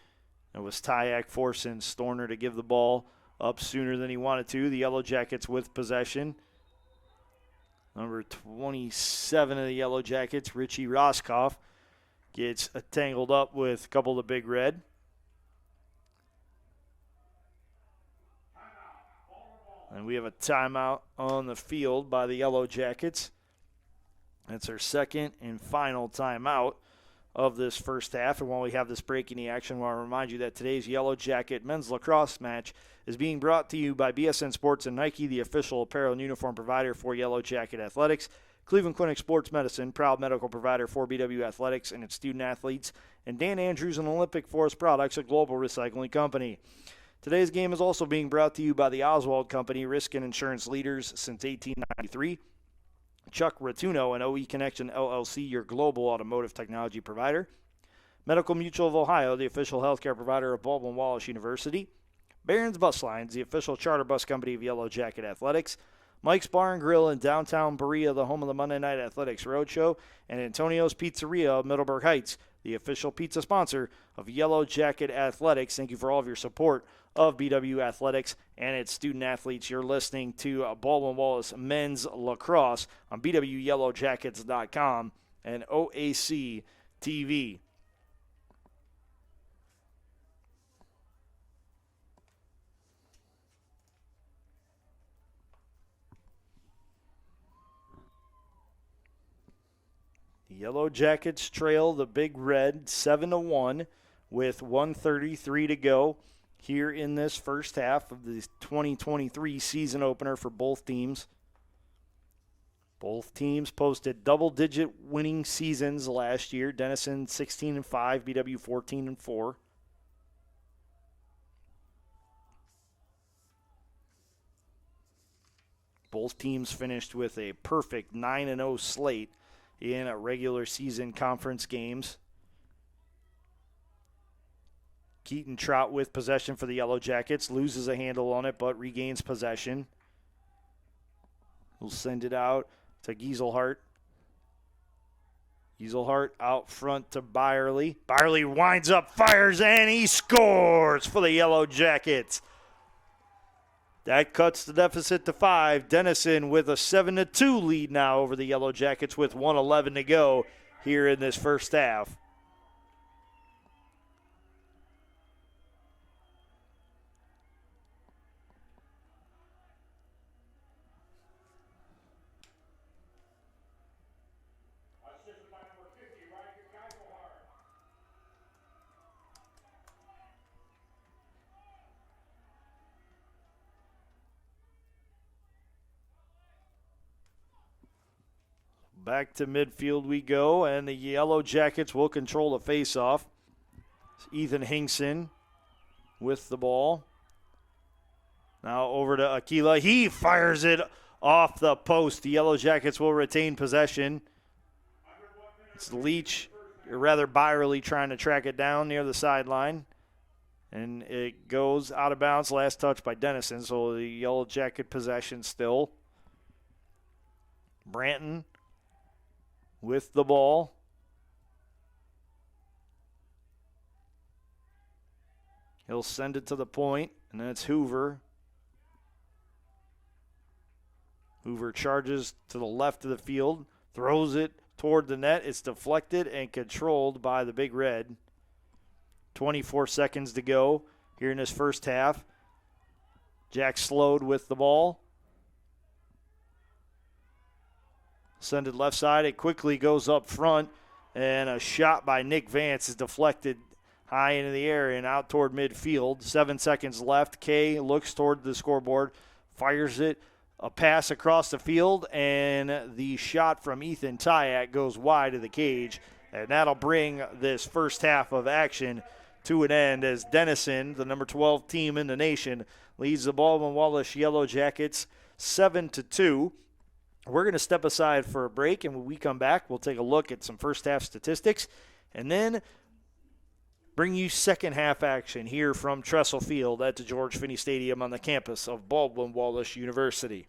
it was Tyak forcing Storner to give the ball up sooner than he wanted to. The Yellow Jackets with possession. Number 27 of the Yellow Jackets, Richie Roskoff, gets tangled up with a couple of the Big Red. And we have a timeout on the field by the Yellow Jackets. That's our second and final timeout of this first half. And while we have this break in the action, I want to remind you that today's Yellow Jacket men's lacrosse match is being brought to you by BSN Sports and Nike, the official apparel and uniform provider for Yellow Jacket Athletics. Cleveland Clinic Sports Medicine, proud medical provider for BW Athletics and its student athletes. And Dan Andrews and Olympic Forest Products, a global recycling company. Today's game is also being brought to you by the Oswald Company, risk and insurance leaders since 1893. Chuck Rotuno and OE Connection LLC, your global automotive technology provider. Medical Mutual of Ohio, the official healthcare provider of Baldwin Wallace University. Barron's Bus Lines, the official charter bus company of Yellow Jacket Athletics. Mike's Bar and Grill in downtown Berea, the home of the Monday Night Athletics Roadshow. And Antonio's Pizzeria of Middleburg Heights, the official pizza sponsor of Yellow Jacket Athletics. Thank you for all of your support of BW Athletics and its student athletes. You're listening to Baldwin Wallace Men's Lacrosse on BWYellowJackets.com and OAC TV. Yellow Jackets trail the Big Red 7-1 with 1:33 to go here in this first half of the 2023 season opener for both teams. Both teams posted double-digit winning seasons last year. Denison 16-5, BW 14-4. Both teams finished with a perfect 9-0 slate in regular season conference games. Keaton Trout with possession for the Yellow Jackets, loses a handle on it but regains possession. We'll send it out to Gieselhart. Gieselhart out front to Byerly. Byerly winds up, fires, and he scores for the Yellow Jackets. That cuts the deficit to 5. Denison with a 7-2 lead now over the Yellow Jackets with 1:11 to go here in this first half. Back to midfield we go, and the Yellow Jackets will control the faceoff. Ethan Hinkson with the ball. Now over to Aquila. He fires it off the post. The Yellow Jackets will retain possession. It's Leach, or rather Byerly, trying to track it down near the sideline. And it goes out of bounds. Last touch by Denison, so the Yellow Jacket possession still. Branton with the ball. He'll send it to the point, and then it's Hoover. Hoover charges to the left of the field, throws it toward the net. It's deflected and controlled by the Big Red. 24 seconds to go here in this first half. Jack Slode with the ball. Send it left side. It quickly goes up front, and a shot by Nick Vance is deflected high into the air and out toward midfield. 7 seconds left. Kay looks toward the scoreboard, fires it. A pass across the field, and the shot from Ethan Tyack goes wide of the cage, and that'll bring this first half of action to an end as Denison, the number 12 team in the nation, leads the Baldwin Wallace Yellow Jackets 7-2. We're going to step aside for a break, and when we come back, we'll take a look at some first half statistics and then bring you second half action here from Tressel Field at the George Finnie Stadium on the campus of Baldwin Wallace University.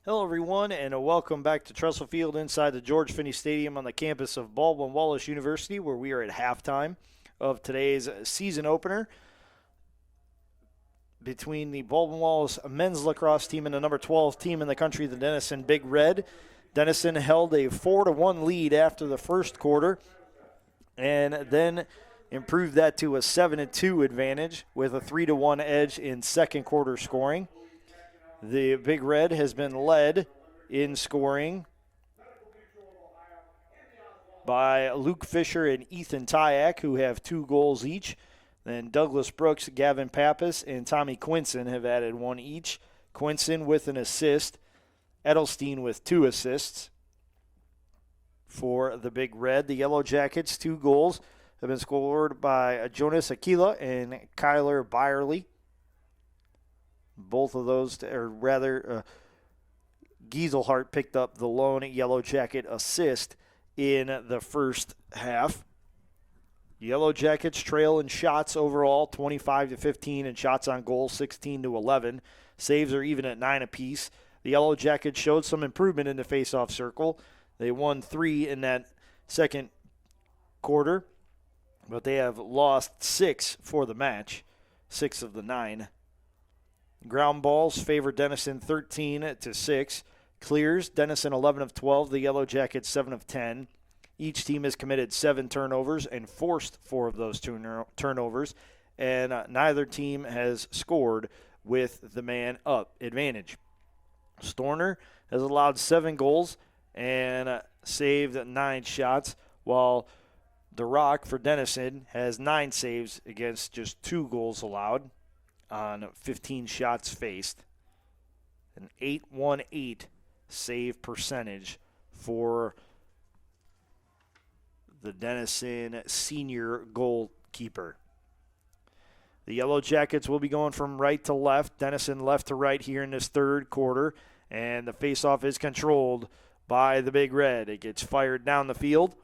Hello, everyone, and welcome back to Tressel Field inside the George Finnie Stadium on the campus of Baldwin Wallace University, where we are at halftime of today's season opener between the Baldwin Wallace men's lacrosse team and the number 12 team in the country, the Denison Big Red. Denison held a 4-1 lead after the first quarter and then improved that to a 7-2 advantage with a 3-1 edge in second quarter scoring. The Big Red has been led in scoring by Luke Fisher and Ethan Tyak, who have 2 goals each. Then Douglas Brooks, Gavin Pappas, and Tommy Quinson have added 1 each. Quinson with an assist. Edelstein with 2 assists for the Big Red. The Yellow Jackets, 2 goals have been scored by Jonas Aquila and Kyler Byerly. Both of those, Gieselhart picked up the lone Yellow Jacket assist in the first half. Yellow Jackets trail in shots overall, 25-15, and shots on goal, 16-11. Saves are even at 9 apiece. The Yellow Jackets showed some improvement in the faceoff circle. They won 3 in that second quarter, but they have lost 6 for the match, 6 of the 9. Ground balls favor Denison 13-6. Clears, Denison 11 of 12. The Yellow Jackets 7 of 10. Each team has committed 7 turnovers and forced 4 of those turnovers, and neither team has scored with the man-up advantage. Storner has allowed 7 goals and saved 9 shots, while The Rock for Denison has 9 saves against just 2 goals allowed on 15 shots faced. An .818 save percentage for the Denison senior goalkeeper. The Yellow Jackets will be going from right to left, Denison left to right here in this third quarter, and the faceoff is controlled by the Big Red. It gets fired down the field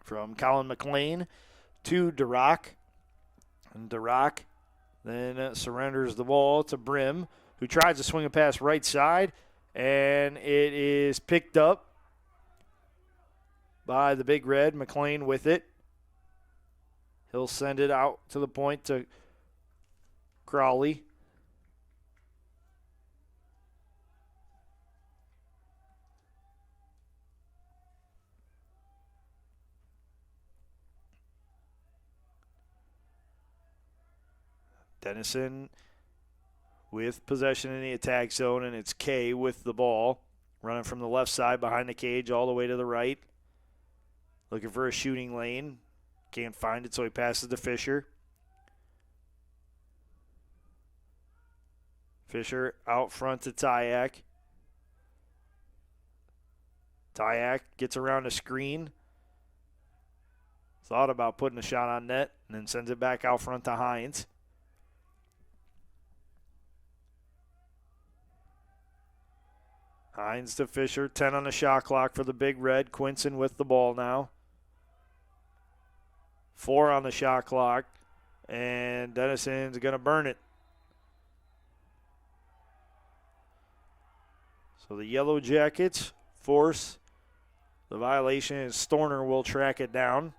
from Colin McLean to DeRock. And DeRock then surrenders the ball to Brim, who tries to swing it past right side, and it is picked up by the Big Red. McLean with it. He'll send it out to the point to Crowley. Denison with possession in the attack zone, and it's Kay with the ball, running from the left side behind the cage all the way to the right. Looking for a shooting lane. Can't find it, so he passes to Fisher. Fisher out front to Tyak. Tyak gets around a screen. Thought about putting a shot on net, and then sends it back out front to Hines. Hines to Fisher, 10 on the shot clock for the Big Red. Quinson with the ball now. 4 on the shot clock, and Denison's going to burn it. So the Yellow Jackets force the violation, and Storner will track it down.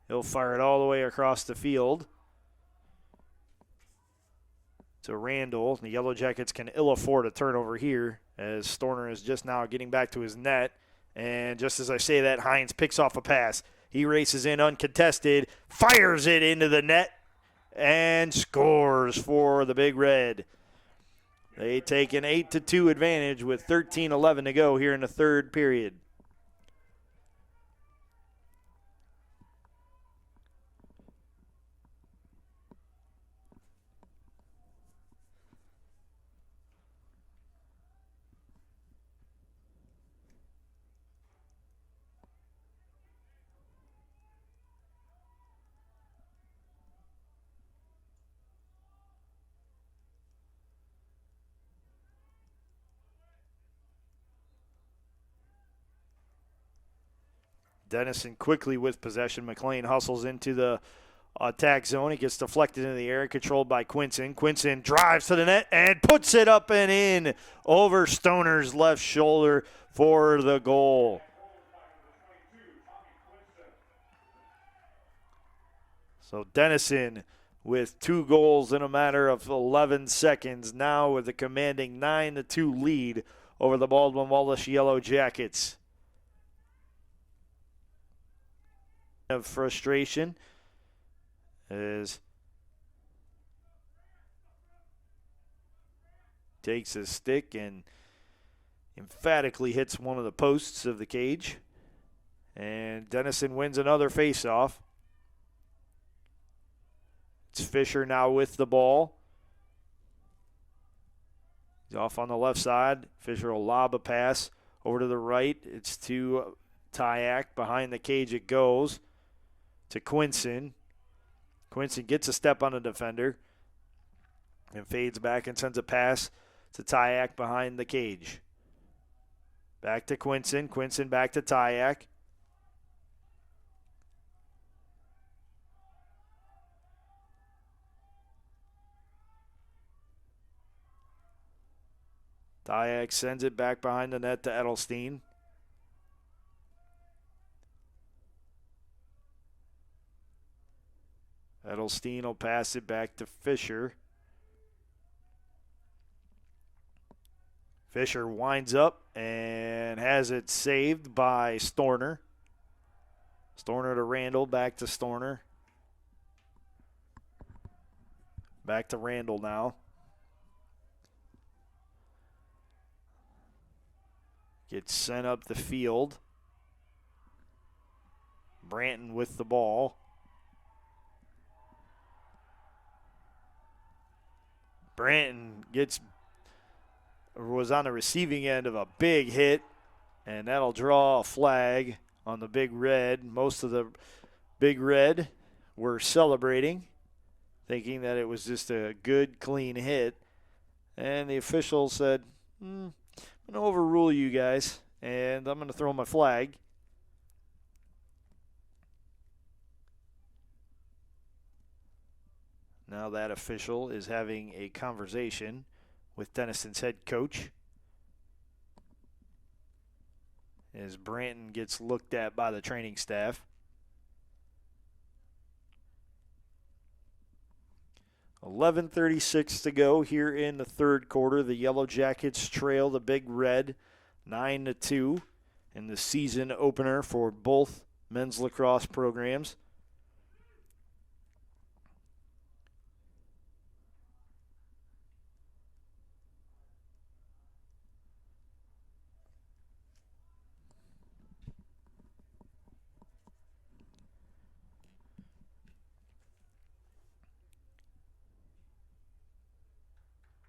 He'll fire it all the way across the field to Randall. The Yellow Jackets can ill afford a turnover here, as Storner is just now getting back to his net. And just as I say that, Hines picks off a pass. He races in uncontested, fires it into the net, and scores for the Big Red. They take an 8-2 advantage with 13:11 to go here in the third period. Denison quickly with possession. McLean hustles into the attack zone. It gets deflected in the air and controlled by Quinson. Quinson drives to the net and puts it up and in over Stoner's left shoulder for the goal. So Denison with 2 goals in a matter of 11 seconds, now with a commanding 9-2 lead over the Baldwin Wallace Yellow Jackets. Of frustration as takes a stick and emphatically hits one of the posts of the cage. And Denison wins another faceoff. It's Fisher now with the ball. He's off on the left side. Fisher will lob a pass over to the right. It's to Tyak. Behind the cage it goes to Quinson. Quinson gets a step on the defender and fades back and sends a pass to Tyak behind the cage. Back to Quinson. Quinson back to Tyak. Tyak sends it back behind the net to Edelstein. Edelstein will pass it back to Fisher. Fisher winds up and has it saved by Storner. Storner to Randall, back to Storner. Back to Randall now. Gets sent up the field. Branton with the ball. Branton was on the receiving end of a big hit, and that'll draw a flag on the Big Red. Most of the Big Red were celebrating, thinking that it was just a good, clean hit. And the official said, I'm going to overrule you guys, and I'm going to throw my flag. Now that official is having a conversation with Denison's head coach as Branton gets looked at by the training staff. 11:36 to go here in the third quarter. The Yellow Jackets trail the Big Red 9-2 in the season opener for both men's lacrosse programs.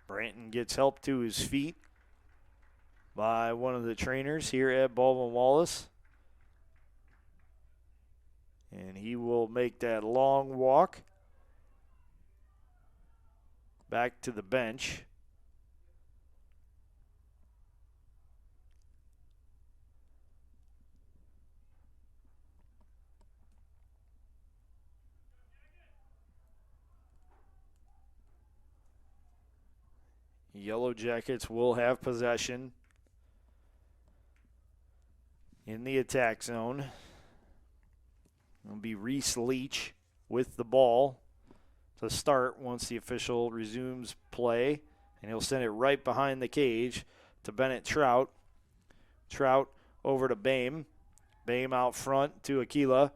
Branton gets help to his feet by one of the trainers here at Baldwin Wallace. And he will make that long walk back to the bench. Yellow Jackets will have possession in the attack zone. It'll be Reese Leach with the ball to start once the official resumes play. And he'll send it right behind the cage to Bennett Trout. Trout over to Bame. Bame out front to Aquila.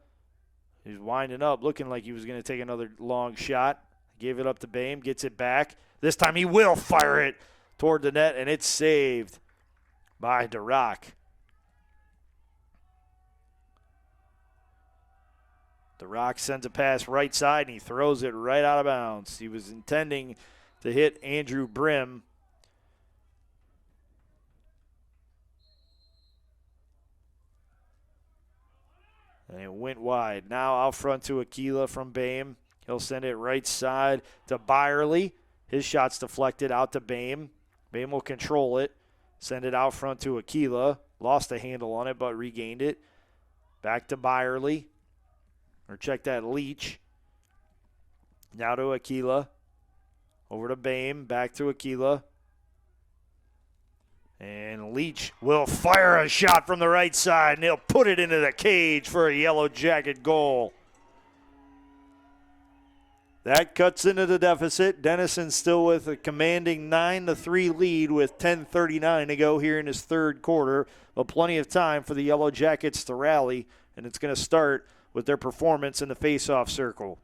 He's winding up, looking like he was going to take another long shot. Gave it up to Bame, gets it back. This time he will fire it toward the net, and it's saved by DeRock. DeRock sends a pass right side, and he throws it right out of bounds. He was intending to hit Andrew Brim. And it went wide. Now out front to Aquila from Bame. He'll send it right side to Byerly. His shot's deflected out to Bame. Bame will control it. Send it out front to Aquila. Lost a handle on it, but regained it. Back to Byerly. Or check that, Leach. Now to Aquila. Over to Bame. Back to Aquila. And Leach will fire a shot from the right side, and he'll put it into the cage for a Yellow Jacket goal. That cuts into the deficit. Denison still with a commanding 9-3 lead with 10:39 to go here in his third quarter. But plenty of time for the Yellow Jackets to rally, and it's going to start with their performance in the face-off circle.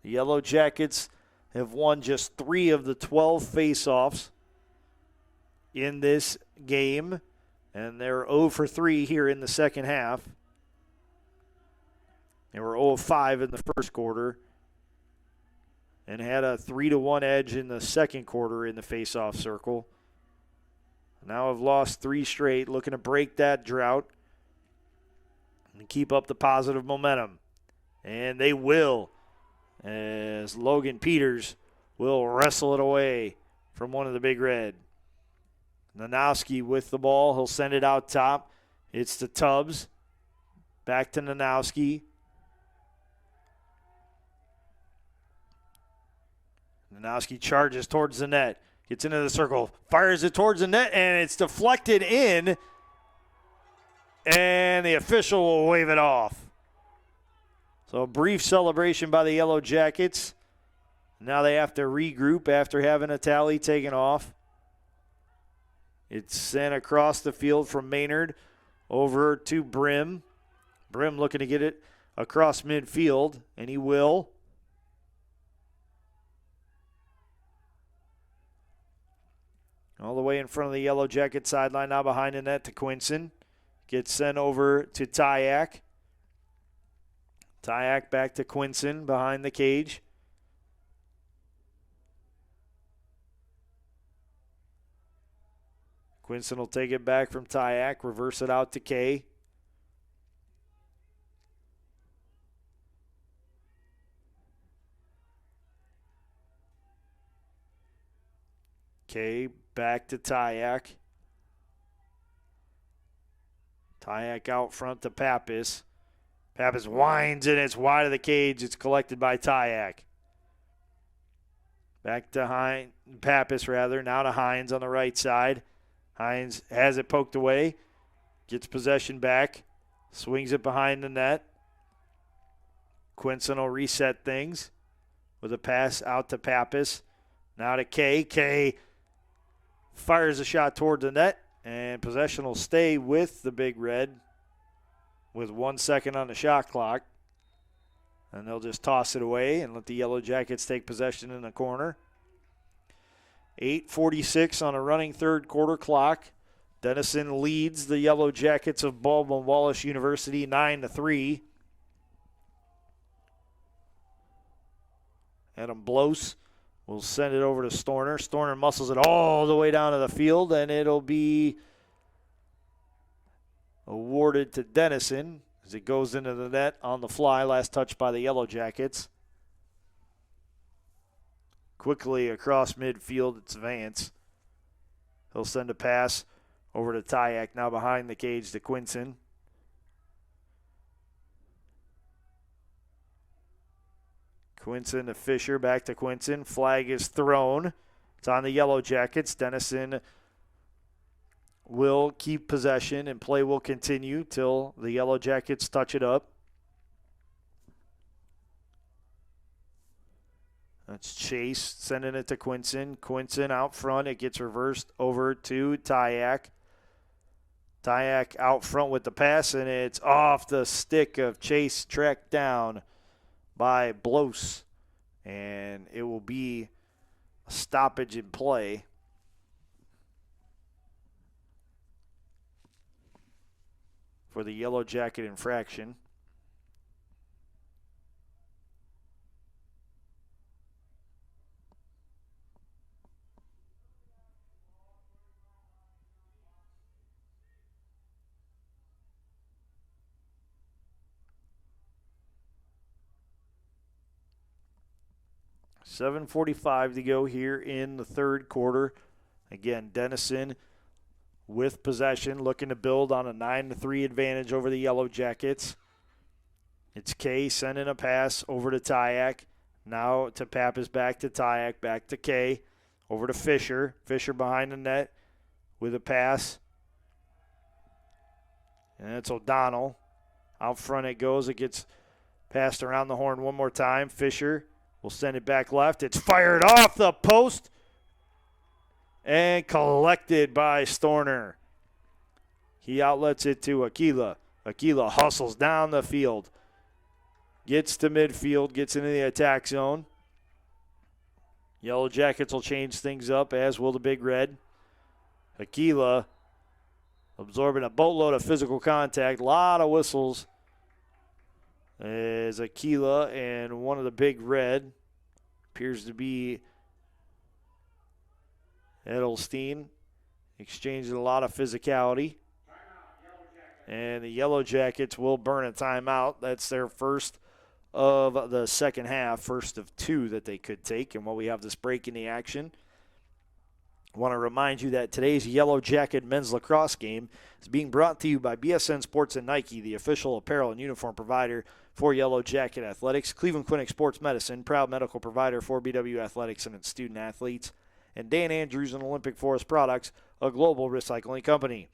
The Yellow Jackets have won just 3 of the 12 face-offs in this game, and they're 0 for 3 here in the second half. They were 0 of 5 in the first quarter and had a 3-1 edge in the second quarter in the face-off circle. Now have lost 3 straight, looking to break that drought and keep up the positive momentum. And they will, as Logan Peters will wrestle it away from one of the Big Red. Nanowski with the ball. He'll send it out top. It's to Tubbs. Back to Nanowski. Nanowski charges towards the net. Gets into the circle. Fires it towards the net, and it's deflected in. And the official will wave it off. So a brief celebration by the Yellow Jackets. Now they have to regroup after having a tally taken off. It's sent across the field from Maynard over to Brim. Brim looking to get it across midfield, and he will. All the way in front of the Yellow Jacket sideline, now behind the net to Quinson. Gets sent over to Tyak. Tyak back to Quinson behind the cage. Quinson will take it back from Tyak, reverse it out to Kay. Kay back to Tyak. Tyak out front to Pappas. Pappas winds and it's wide of the cage. It's collected by Tyak. Back to Pappas rather. Now to Hines on the right side. Hines has it poked away. Gets possession back. Swings it behind the net. Quinson will reset things with a pass out to Pappas. Now to Kay. Kay fires a shot toward the net, and possession will stay with the Big Red with 1 second on the shot clock. And they'll just toss it away and let the Yellow Jackets take possession in the corner. 8:46 on a running third quarter clock. Denison leads the Yellow Jackets of Baldwin Wallace University 9-3. Adam Blose will send it over to Storner. Storner muscles it all the way down to the field, and it'll be awarded to Denison as it goes into the net on the fly. Last touch by the Yellow Jackets. Quickly across midfield, it's Vance. He'll send a pass over to Tyak, now behind the cage to Quinson. Quinson to Fisher, back to Quinson. Flag is thrown. It's on the Yellow Jackets. Denison will keep possession and play will continue till the Yellow Jackets touch it up. That's Chase sending it to Quinson. Quinson out front. It gets reversed over to Tyak. Tyak out front with the pass, and it's off the stick of Chase, tracked down by Blose. And it will be a stoppage in play. For the Yellow Jacket infraction. .7:45 to go here in the third quarter. Again, Denison with possession, looking to build on a 9-3 advantage over the Yellow Jackets. It's Kay sending a pass over to Tyak. Now to Pappas, back to Tyak, back to Kay. Over to Fisher. Fisher behind the net with a pass. And it's O'Donnell. Out front it goes. It gets passed around the horn one more time. Fisher will send it back left. It's fired off the post and collected by Storner. He outlets it to Aquila. Aquila hustles down the field. Gets to midfield, gets into the attack zone. Yellow Jackets will change things up, as will the Big Red. Aquila absorbing a boatload of physical contact. A lot of whistles as Aquila and one of the Big Red appears to be Edelstein exchanging a lot of physicality. And the Yellow Jackets will burn a timeout. That's their first of the second half, first of two that they could take. And while we have this break in the action, I want to remind you that today's Yellow Jacket men's lacrosse game is being brought to you by BSN Sports and Nike, the official apparel and uniform provider for Yellow Jacket Athletics. Cleveland Clinic Sports Medicine, proud medical provider for BW Athletics and its student athletes. And Dan Andrews and Olympic Forest Products, a global recycling company.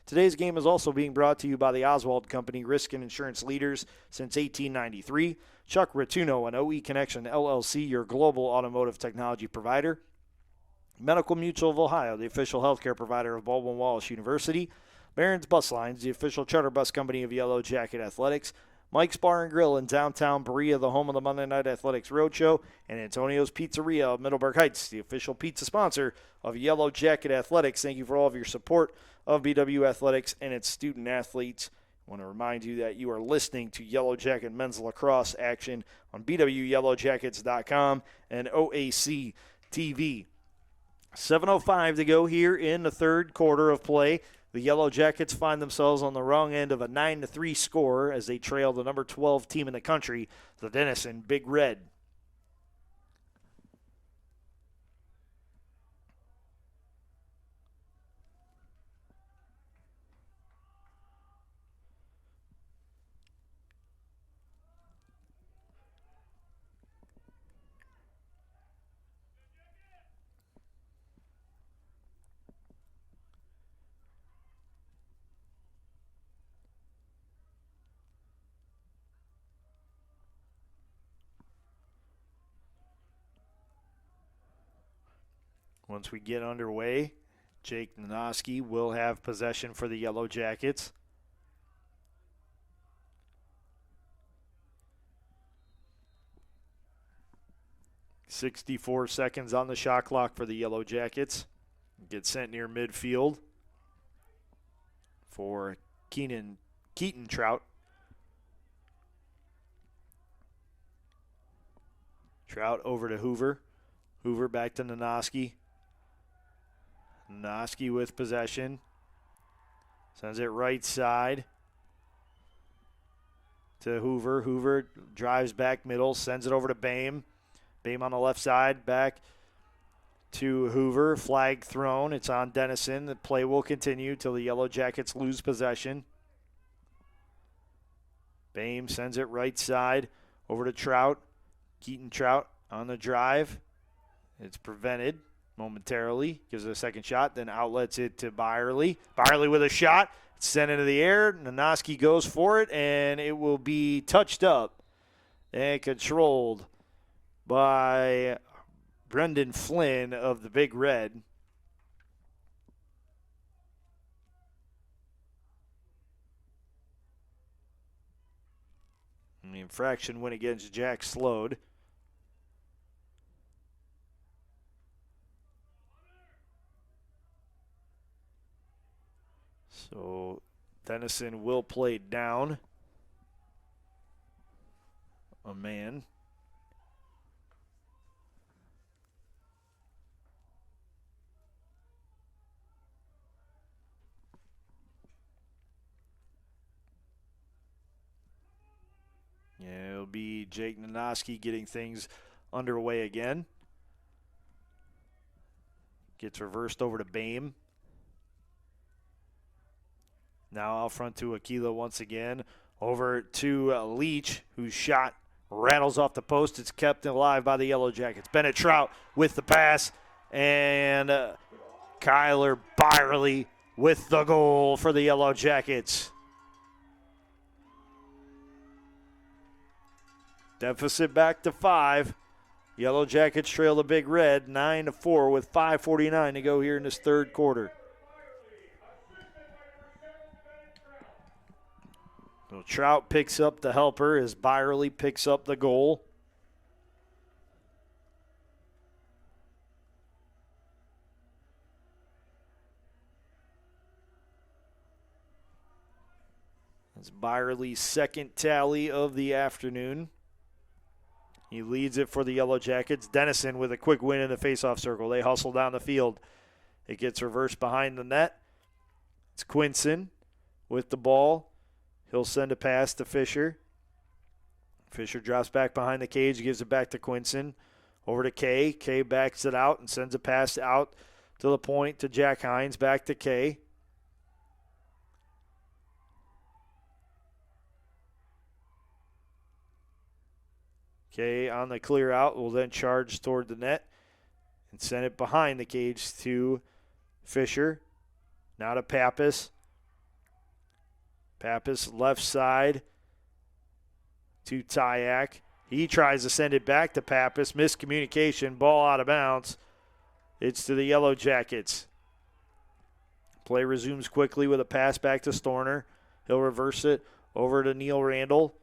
Today's game is also being brought to you by the Oswald Company, risk and insurance leaders since 1893. Chuck Rotuno and OE Connection LLC, your global automotive technology provider. Medical Mutual of Ohio, the official healthcare provider of Baldwin Wallace University. Barron's Bus Lines, the official charter bus company of Yellow Jacket Athletics. Mike's Bar and Grill in downtown Berea, the home of the Monday Night Athletics Roadshow. And Antonio's Pizzeria of Middleburg Heights, the official pizza sponsor of Yellow Jacket Athletics. Thank you for all of your support of BW Athletics and its student athletes. I want to remind you that you are listening to Yellow Jacket men's lacrosse action on BWYellowJackets.com and OAC TV. 7:05 to go here in the third quarter of play. The Yellow Jackets find themselves on the wrong end of a 9-3 score as they trail the number 12 team in the country, the Denison Big Red. Once we get underway, Jake Nanoski will have possession for the Yellow Jackets. .64 seconds on the shot clock for the Yellow Jackets. Gets sent near midfield for Keaton Trout. Trout over to Hoover. Hoover back to Nanoski. Nanoski with possession. Sends it right side to Hoover. Hoover drives back middle, sends it over to Bame. Bame on the left side, back to Hoover. Flag thrown. It's on Denison. The play will continue till the Yellow Jackets lose possession. Bame sends it right side over to Trout. Keaton Trout on the drive. It's prevented momentarily. Gives it a second shot, then outlets it to Byerly. Byerly with a shot. It's sent into the air. Nanoski goes for it, and it will be touched up and controlled by Brendan Flynn of the Big Red. And the infraction went against Jack Slode. So Denison will play down a man. Yeah, it'll be Jake Nanoski getting things underway again. Gets reversed over to Bame. Now out front to Aquila once again. Over to Leach, whose shot rattles off the post. It's kept alive by the Yellow Jackets. Bennett Trout with the pass, and Kyler Byerly with the goal for the Yellow Jackets. Deficit back to 5. Yellow Jackets trail the Big Red 9-4 with 5:49 to go here in this third quarter. So Trout picks up the helper as Byerly picks up the goal. It's Byerly's second tally of the afternoon. He leads it for the Yellow Jackets. Denison with a quick win in the faceoff circle. They hustle down the field. It gets reversed behind the net. It's Quinson with the ball. He'll send a pass to Fisher. Fisher drops back behind the cage, gives it back to Quinson. Over to Kay. Kay backs it out and sends a pass out to the point to Jack Hines. Back to Kay. Kay on the clear out will then charge toward the net and send it behind the cage to Fisher. Now to Pappas. Pappas left side to Tyak. He tries to send it back to Pappas. Miscommunication, ball out of bounds. It's to the Yellow Jackets. Play resumes quickly with a pass back to Storner. He'll reverse it over to Neil Randall.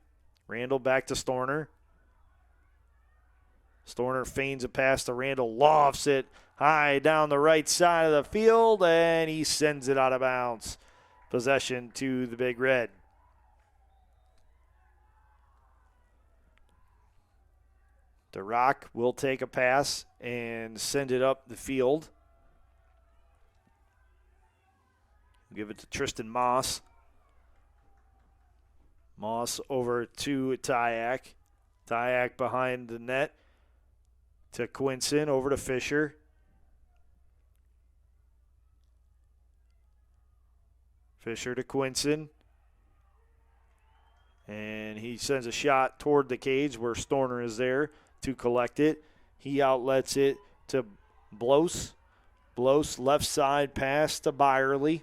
Randall back to Storner. Storner feigns a pass to Randall, lofts it high down the right side of the field, and he sends it out of bounds. Possession to the Big Red. DeRock will take a pass and send it up the field. Give it to Tristan Moss. Moss over to Tyak. Tyak behind the net to Quinson, over to Fisher. Fisher to Quinson. And he sends a shot toward the cage where Storner is there to collect it. He outlets it to Blos. Blos left side pass to Byerly.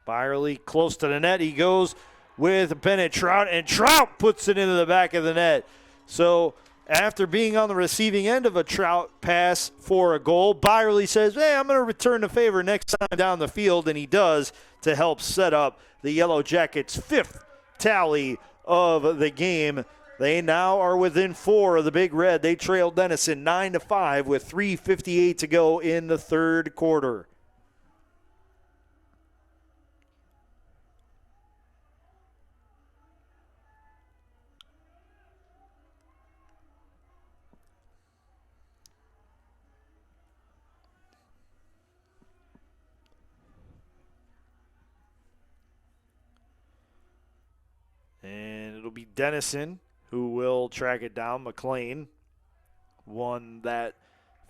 Byerly close to the net. He goes with Bennett Trout, and Trout puts it into the back of the net. So after being on the receiving end of a Trout pass for a goal, Byerly says, hey, I'm going to return the favor next time down the field, and he does to help set up the Yellow Jackets' 5th tally of the game. They now are within 4 of the Big Red. They trail Denison 9-5 with 3:58 to go in the third quarter. And it'll be Denison who will track it down. McLean won that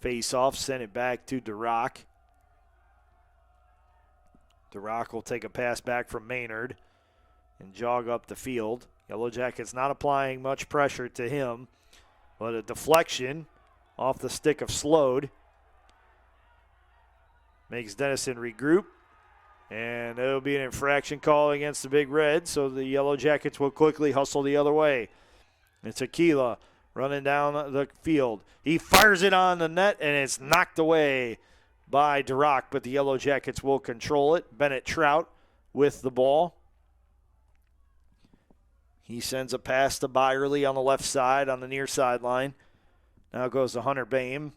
face-off, sent it back to DeRock. DeRock will take a pass back from Maynard and jog up the field. Yellow Jackets not applying much pressure to him, but a deflection off the stick of Slode makes Denison regroup. And it'll be an infraction call against the Big Red, so the Yellow Jackets will quickly hustle the other way. It's Aquila running down the field. He fires it on the net, and it's knocked away by DeRock, but the Yellow Jackets will control it. Bennett Trout with the ball. He sends a pass to Byerly on the left side on the near sideline. Now it goes to Hunter Boehm.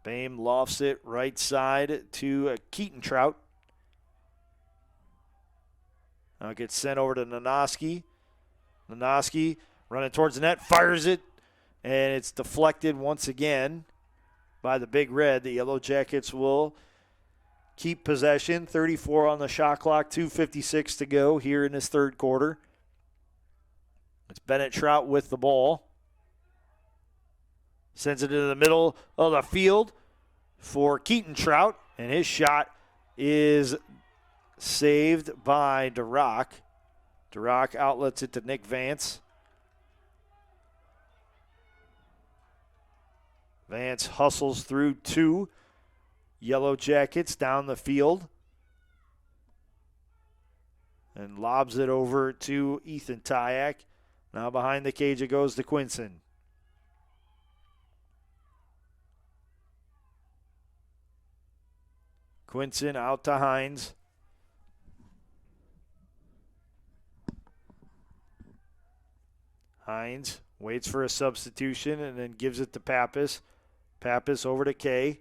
Boehm lofts it right side to Keaton Trout. Now it gets sent over to Nanoski. Nanoski running towards the net, fires it, and it's deflected once again by the Big Red. The Yellow Jackets will keep possession. 34 on the shot clock, 2:56 to go here in this third quarter. It's Bennett Trout with the ball. Sends it into the middle of the field for Keaton Trout, and his shot is saved by DeRock. DeRock outlets it to Nick Vance. Vance hustles through 2 Yellow Jackets down the field and lobs it over to Ethan Tyak. Now behind the cage it goes to Quinson. Quinson out to Hines. Hines waits for a substitution and then gives it to Pappas. Pappas over to Kay.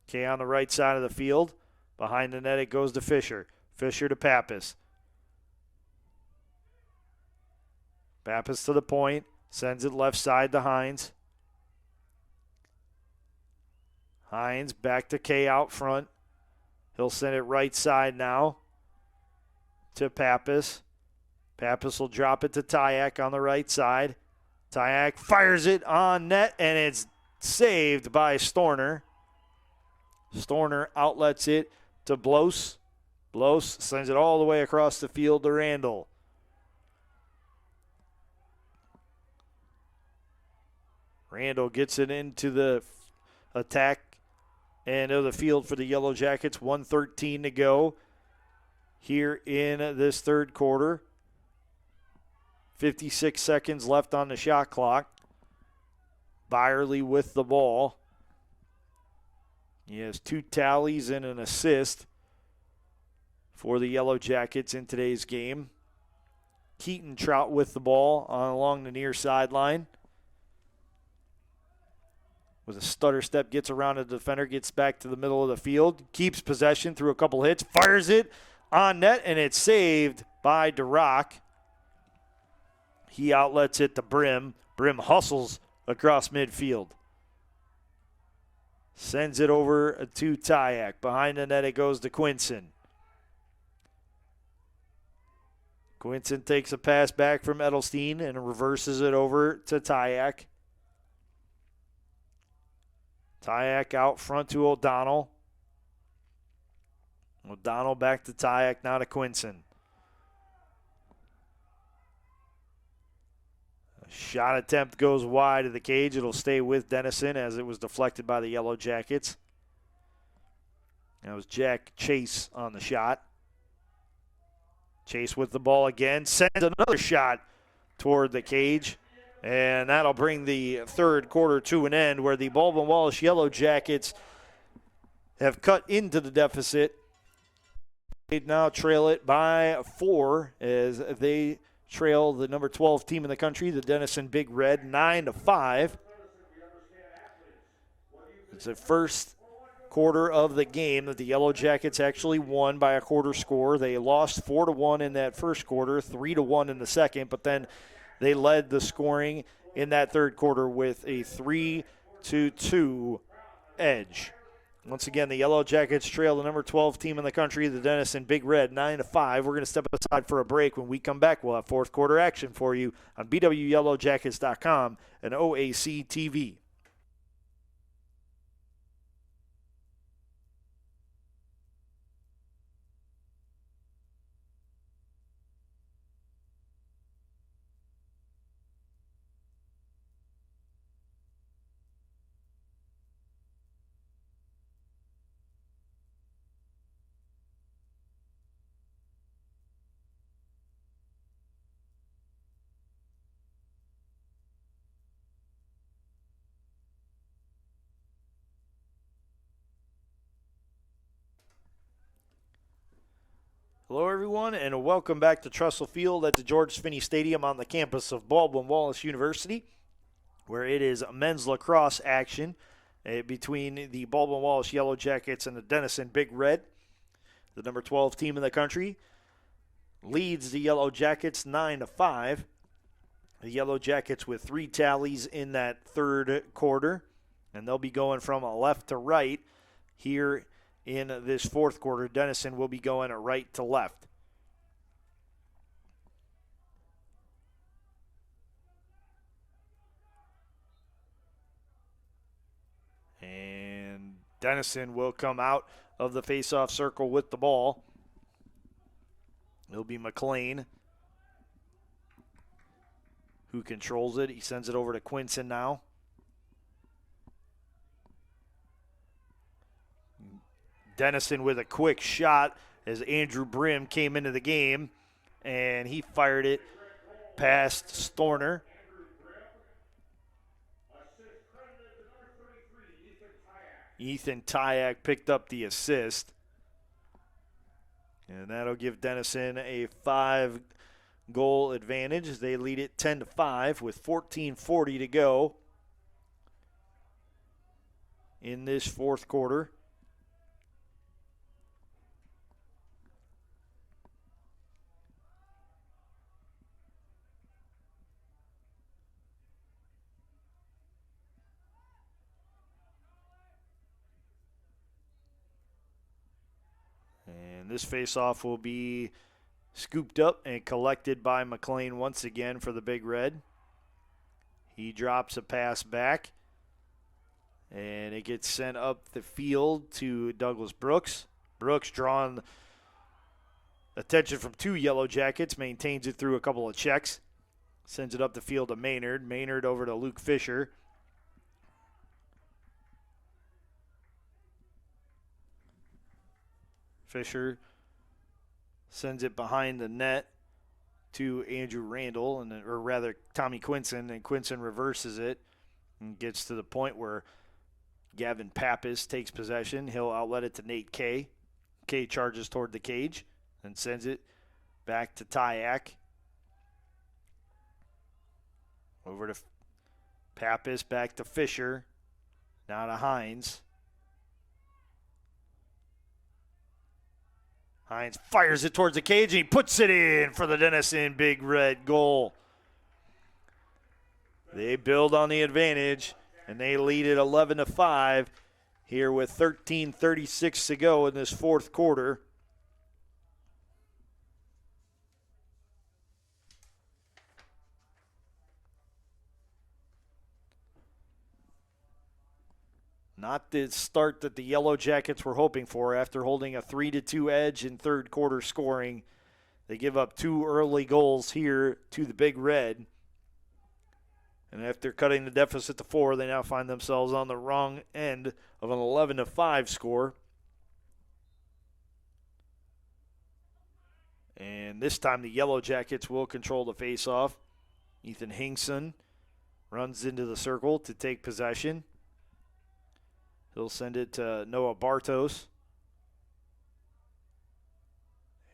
Kay on the right side of the field. Behind the net it goes to Fisher. Fisher to Pappas. Pappas to the point. Sends it left side to Hines. Hines back to Kay out front. He'll send it right side now to Pappas. Pappas will drop it to Tyak on the right side. Tyak fires it on net, and it's saved by Storner. Storner outlets it to Blos. Blos sends it all the way across the field to Randall. Randall gets it into the attack end of the field for the Yellow Jackets. 1:13 to go here in this third quarter. 56 seconds left on the shot clock. Byerly with the ball. He has 2 tallies and an assist for the Yellow Jackets in today's game. Keaton Trout with the ball along the near sideline. With a stutter step, gets around the defender, gets back to the middle of the field, keeps possession through a couple hits, fires it on net, and it's saved by DeRock. He outlets it to Brim. Brim hustles across midfield. Sends it over to Tyak. Behind the net it goes to Quinson. Quinson takes a pass back from Edelstein and reverses it over to Tyak. Tyak out front to O'Donnell. O'Donnell back to Tyak, now to Quinson. A shot attempt goes wide of the cage. It'll stay with Denison as it was deflected by the Yellow Jackets. That was Jack Chase on the shot. Chase with the ball again. Sends another shot toward the cage. And that'll bring the third quarter to an end where the Baldwin Wallace Yellow Jackets have cut into the deficit. They now trail it by 4 as they trail the number 12 team in the country, the Denison Big Red, 9-5. It's the first quarter of the game that the Yellow Jackets actually won by a quarter score. They lost 4-1 in that first quarter, 3-1 in the second, but then they led the scoring in that third quarter with a 3-2 edge. Once again, the Yellow Jackets trail the number 12 team in the country, the Denison Big Red, 9-5. We're going to step aside for a break. When we come back, we'll have fourth quarter action for you on BWYellowJackets.com and OAC TV. Hello, everyone, and welcome back to Tressel Field at the George Finnie Stadium on the campus of Baldwin Wallace University, where it is men's lacrosse action between the Baldwin Wallace Yellow Jackets and the Denison Big Red. The number 12 team in the country leads the Yellow Jackets 9-5. The Yellow Jackets with 3 tallies in that third quarter, and they'll be going from left to right here in this fourth quarter. Denison will be going right to left. And Denison will come out of the face-off circle with the ball. It'll be McLean who controls it. He sends it over to Quinson now. Denison with a quick shot as Andrew Brim came into the game, and he fired it past Storner. Ethan Tyak picked up the assist. And that'll give Denison a 5-goal advantage. They lead it 10-5 with 14:40 to go in this fourth quarter. And this faceoff will be scooped up and collected by McLean once again for the Big Red. He drops a pass back, and it gets sent up the field to Douglas Brooks. Brooks, drawing attention from 2 Yellow Jackets, maintains it through a couple of checks. Sends it up the field to Maynard. Maynard over to Luke Fisher. Fisher sends it behind the net to Andrew Randall, or rather Tommy Quinson, and Quinson reverses it and gets to the point where Gavin Pappas takes possession. He'll outlet it to Nate Kay. Kay charges toward the cage and sends it back to Tyak. Over to Pappas, back to Fisher. Now to Hines. Hines fires it towards the cage, and he puts it in for the Denison Big Red goal. They build on the advantage, and they lead it 11-5 here with 13:36 to go in this fourth quarter. Not the start that the Yellow Jackets were hoping for after holding a 3-2 edge in third quarter scoring. They give up 2 early goals here to the Big Red. And after cutting the deficit to 4, they now find themselves on the wrong end of an 11-5 score. And this time the Yellow Jackets will control the faceoff. Ethan Hingson runs into the circle to take possession. He'll send it to Noah Bartos.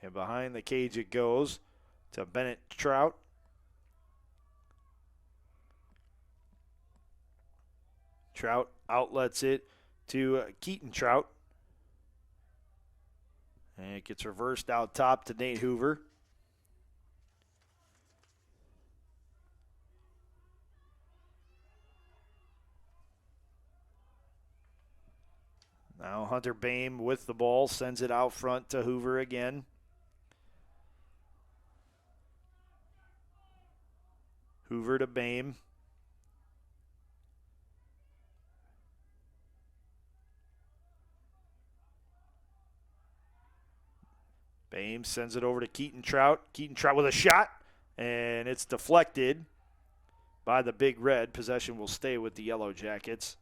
And behind the cage it goes to Bennett Trout. Trout outlets it to Keaton Trout. And it gets reversed out top to Nate Hoover. Now Hunter Boehm with the ball, sends it out front to Hoover again. Hoover to Boehm. Boehm sends it over to Keaton Trout. Keaton Trout with a shot, and it's deflected by the Big Red. Possession will stay with the Yellow Jackets.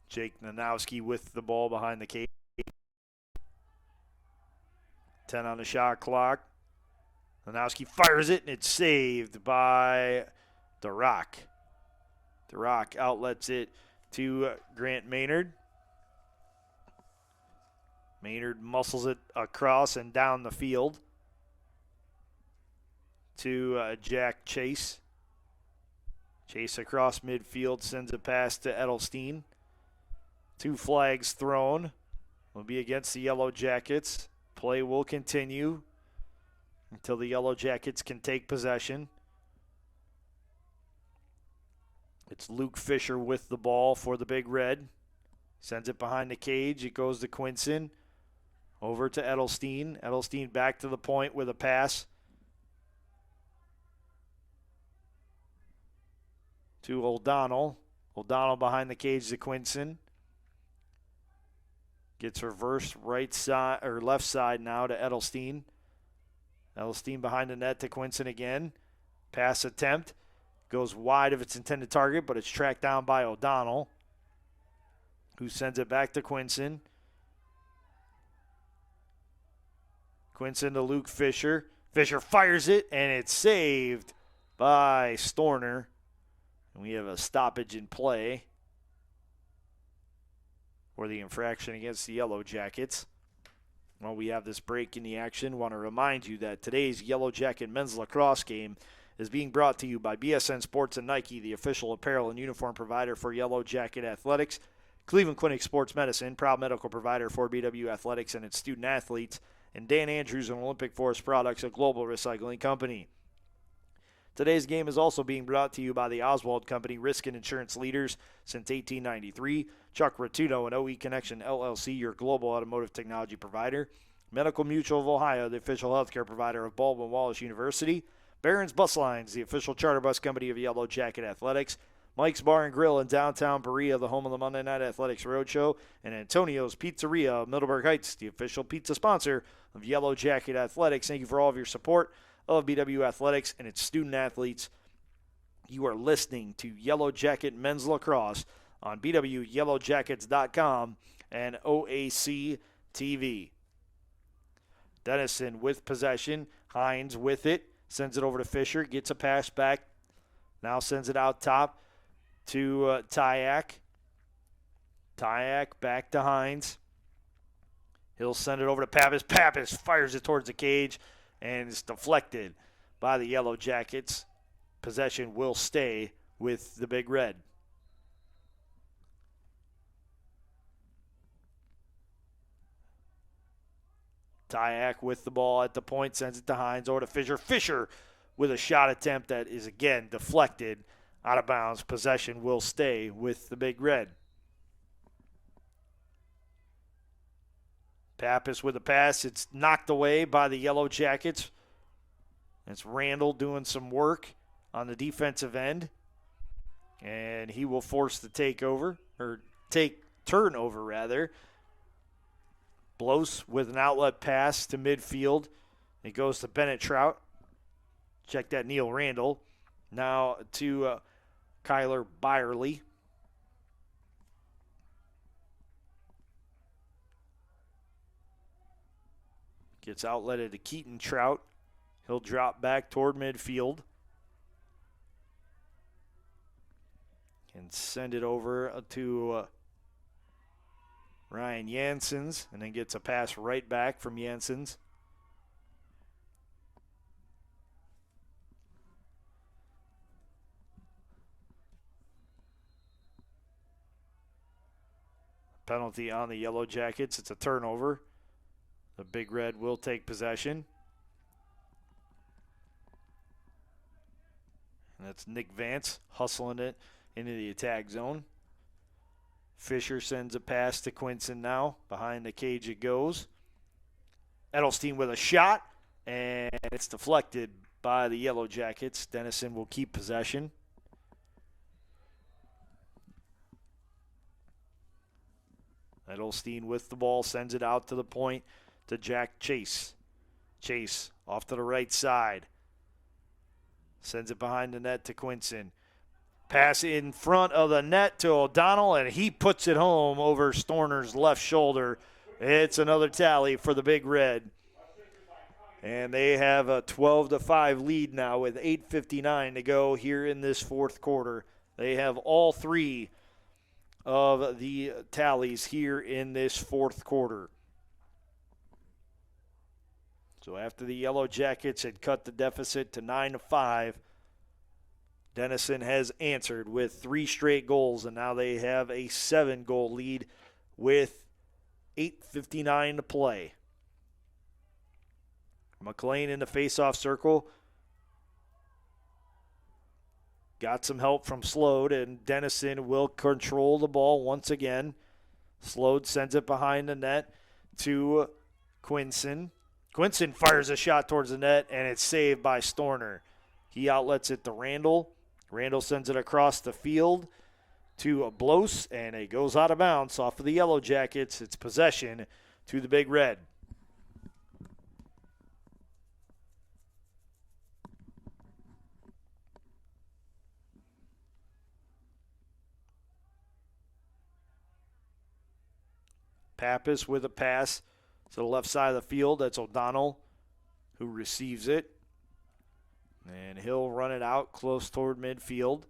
Jake Nanowski with the ball behind the cage. 10 on the shot clock. Nanowski fires it, and it's saved by DeRock. DeRock outlets it to Grant Maynard. Maynard muscles it across and down the field to Jack Chase. Chase across midfield, sends a pass to Edelstein. 2 flags thrown. Will be against the Yellow Jackets. Play will continue until the Yellow Jackets can take possession. It's Luke Fisher with the ball for the Big Red. Sends it behind the cage. It goes to Quinson. Over to Edelstein. Edelstein back to the point with a pass to O'Donnell. O'Donnell behind the cage to Quinson. Gets reversed right side or left side now to Edelstein. Edelstein behind the net to Quinson again. Pass attempt. Goes wide of its intended target, but it's tracked down by O'Donnell, who sends it back to Quinson. Quinson to Luke Fisher. Fisher fires it, and it's saved by Storner. And we have a stoppage in play for the infraction against the Yellow Jackets. While we have this break in the action, want to remind you that today's Yellow Jacket men's lacrosse game is being brought to you by BSN Sports and Nike, the official apparel and uniform provider for Yellow Jacket Athletics. Cleveland Clinic Sports Medicine, proud medical provider for BW Athletics and its student athletes. And Dan Andrews and Olympic Forest Products, a global recycling company. Today's game is also being brought to you by the Oswald Company, risk and insurance leaders since 1893. Chuck Rotuno and OE Connection LLC, your global automotive technology provider. Medical Mutual of Ohio, the official healthcare provider of Baldwin Wallace University. Barron's Bus Lines, the official charter bus company of Yellow Jacket Athletics. Mike's Bar and Grill in downtown Berea, the home of the Monday Night Athletics Roadshow. And Antonio's Pizzeria of Middleburg Heights, the official pizza sponsor of Yellow Jacket Athletics. Thank you for all of your support of BW Athletics and its student athletes. You are listening to Yellow Jacket Men's Lacrosse on BWYellowJackets.com and OAC TV. Denison with possession. Hines with it. Sends it over to Fisher. Gets a pass back. Now sends it out top to Tyak. Tyak back to Hines. He'll send it over to Pappas. Pappas fires it towards the cage, and it's deflected by the Yellow Jackets. Possession will stay with the Big Red. Tyak with the ball at the point, sends it to Hines, over to Fisher. Fisher with a shot attempt that is again deflected out of bounds. Possession will stay with the Big Red. Pappas with a pass. It's knocked away by the Yellow Jackets. It's Randall doing some work on the defensive end. And he will force the turnover rather. Blos with an outlet pass to midfield. It goes to Bennett Trout. Check that, Neil Randall. Now to Kyler Byerly. Gets outletted to Keaton Trout. He'll drop back toward midfield. And send it over to Ryan Janssens, and then gets a pass right back from Janssens. Penalty on the Yellow Jackets. It's a turnover. The Big Red will take possession. And that's Nick Vance hustling it into the attack zone. Fisher sends a pass to Quinson now. Behind the cage it goes. Edelstein with a shot, and it's deflected by the Yellow Jackets. Denison will keep possession. Edelstein with the ball, sends it out to the point to Jack Chase. Chase off to the right side. Sends it behind the net to Quinson. Pass in front of the net to O'Donnell, and he puts it home over Storner's left shoulder. It's another tally for the Big Red. And they have a 12-5 lead now with 8:59 to go here in this fourth quarter. They have all three of the tallies here in this fourth quarter. So after the Yellow Jackets had cut the deficit to 9-5, Denison has answered with 3 straight goals, and now they have a 7-goal lead with 8:59 to play. McLean in the face-off circle. Got some help from Slode, and Denison will control the ball once again. Slode sends it behind the net to Quinson. Quinson fires a shot towards the net, and it's saved by Storner. He outlets it to Randall. Randall sends it across the field to Blos, and it goes out of bounds off of the Yellow Jackets. It's possession to the Big Red. Pappas with a pass to the left side of the field. That's O'Donnell who receives it. And he'll run it out close toward midfield,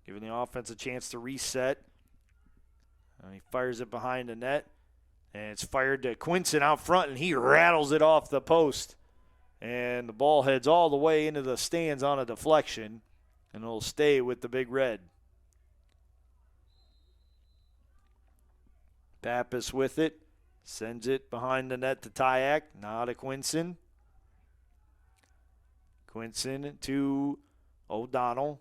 giving the offense a chance to reset. And he fires it behind the net. And it's fired to Quinson out front, and he rattles it off the post. And the ball heads all the way into the stands on a deflection, and it'll stay with the Big Red. Pappas with it, sends it behind the net to Tyak, now to Quinson. Quinson to O'Donnell.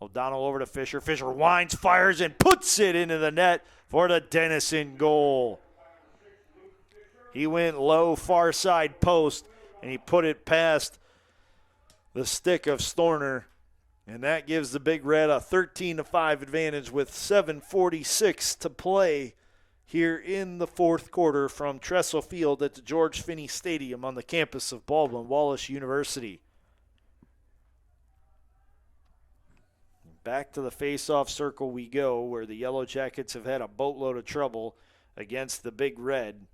O'Donnell over to Fisher. Fisher winds, fires, and puts it into the net for the Denison goal. He went low, far side post, and he put it past the stick of Storner. And that gives the Big Red a 13-5 advantage with 7:46 to play here in the fourth quarter from Tressel Field at the George Finnie Stadium on the campus of Baldwin Wallace University. Back to the face-off circle we go, where the Yellow Jackets have had a boatload of trouble against the Big Red.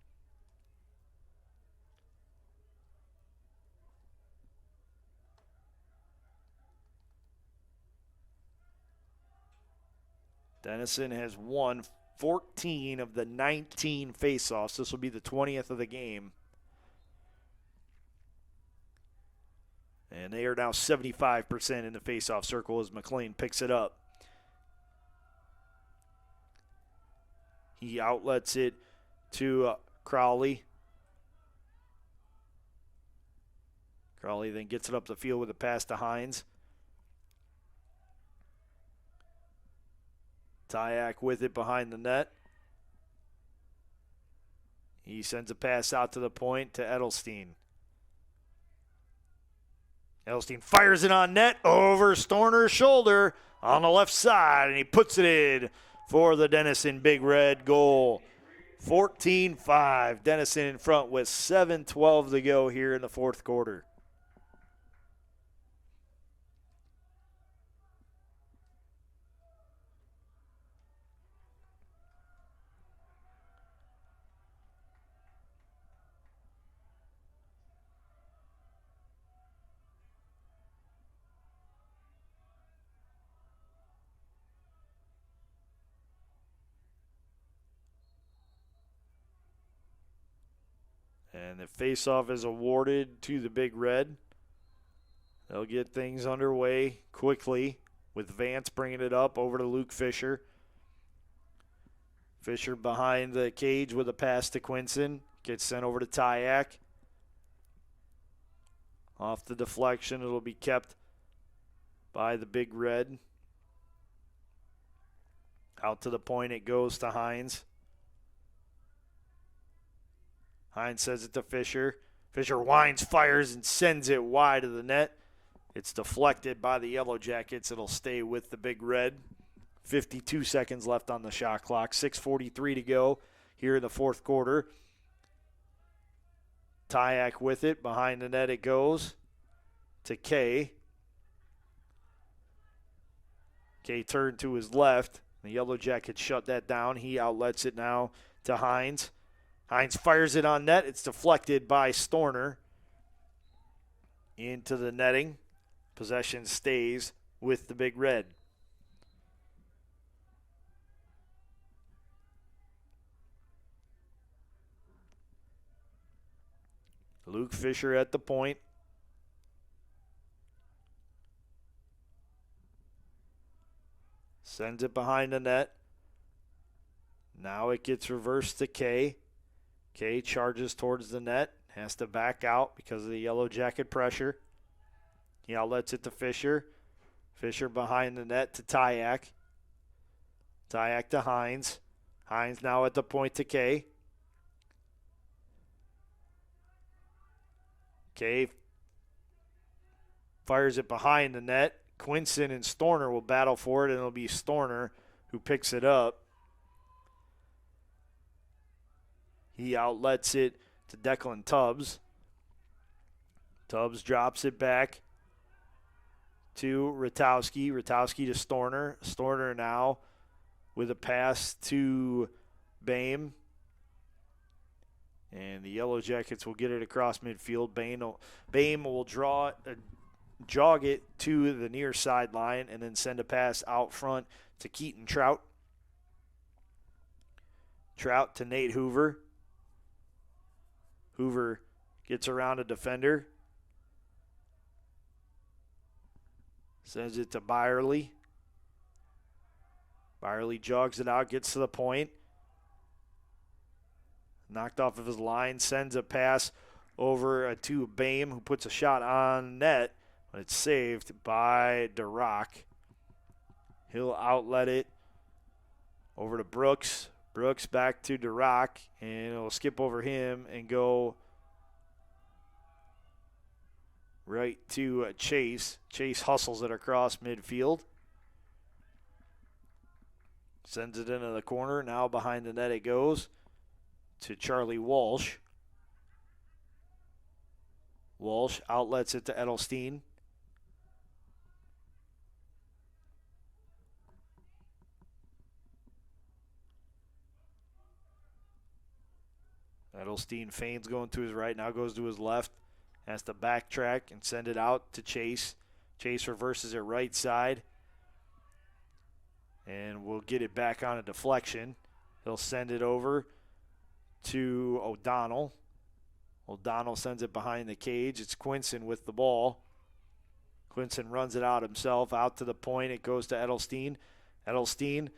Denison has won 14 of the 19 face-offs. This will be the 20th of the game. And they are now 75% in the face-off circle as McLean picks it up. He outlets it to Crowley. Crowley then gets it up the field with a pass to Hines. Tyak with it behind the net. He sends a pass out to the point to Edelstein. Edelstein fires it on net over Storner's shoulder on the left side, and he puts it in for the Denison Big Red goal. 14-5. Denison in front with 7:12 to go here in the fourth quarter. And the faceoff is awarded to the Big Red. They'll get things underway quickly with Vance bringing it up over to Luke Fisher. Fisher behind the cage with a pass to Quinson. Gets sent over to Tyak. Off the deflection, it'll be kept by the Big Red. Out to the point it goes to Hines. Hines sends it to Fisher. Fisher winds, fires, and sends it wide of the net. It's deflected by the Yellow Jackets. It'll stay with the Big Red. 52 seconds left on the shot clock. 6:43 to go here in the fourth quarter. Tyak with it. Behind the net it goes to Kay. Kay turned to his left. The Yellow Jackets shut that down. He outlets it now to Hines. Hines fires it on net. It's deflected by Storner into the netting. Possession stays with the Big Red. Luke Fisher at the point. Sends it behind the net. Now it gets reversed to Kay. Kay charges towards the net. Has to back out because of the Yellow Jacket pressure. He outlets it to Fisher. Fisher behind the net to Tyak. Tyak to Hines. Hines now at the point to Kay. Kay fires it behind the net. Quinson and Storner will battle for it, and it'll be Storner who picks it up. He outlets it to Declan Tubbs. Tubbs drops it back to Ratowski. Ratowski to Storner. Storner now with a pass to Bame. And the Yellow Jackets will get it across midfield. Bame will jog it to the near sideline and then send a pass out front to Keaton Trout. Trout to Nate Hoover. Hoover gets around a defender. Sends it to Byerly. Byerly jogs it out, gets to the point. Knocked off of his line, sends a pass over to Bame, who puts a shot on net, but it's saved by DeRock. He'll outlet it over to Brooks. Brooks back to DeRock, and it'll skip over him and go right to Chase. Chase hustles it across midfield. Sends it into the corner. Now behind the net it goes to Charlie Walsh. Walsh outlets it to Edelstein. Edelstein feigns going to his right, now goes to his left. Has to backtrack and send it out to Chase. Chase reverses it right side. And we'll get it back on a deflection. He'll send it over to O'Donnell. O'Donnell sends it behind the cage. It's Quinson with the ball. Quinson runs it out himself. Out to the point. It goes to Edelstein. Edelstein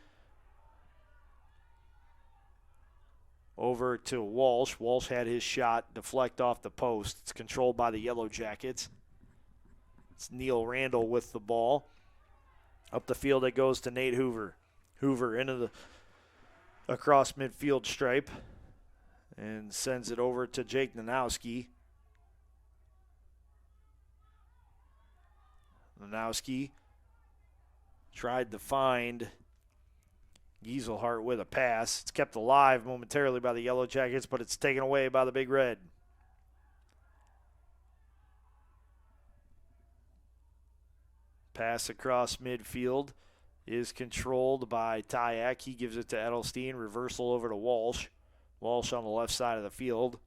over to Walsh. Walsh had his shot deflect off the post. It's controlled by the Yellow Jackets. It's Neil Randall with the ball. Up the field it goes to Nate Hoover. Hoover into the across midfield stripe and sends it over to Jake Nanowski. Nanowski tried to find Gieselhart with a pass. It's kept alive momentarily by the Yellow Jackets, but it's taken away by the Big Red. Pass across midfield is controlled by Tyak. He gives it to Edelstein. Reversal over to Walsh. Walsh on the left side of the field.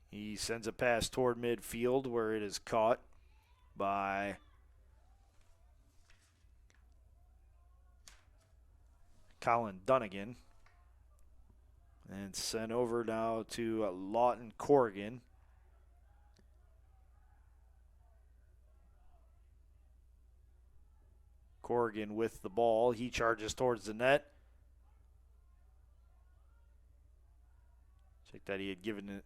He sends a pass toward midfield where it is caught by Colin Dunnigan. And sent over now to Lawton Corrigan. Corrigan with the ball. He charges towards the net. Check that he had given it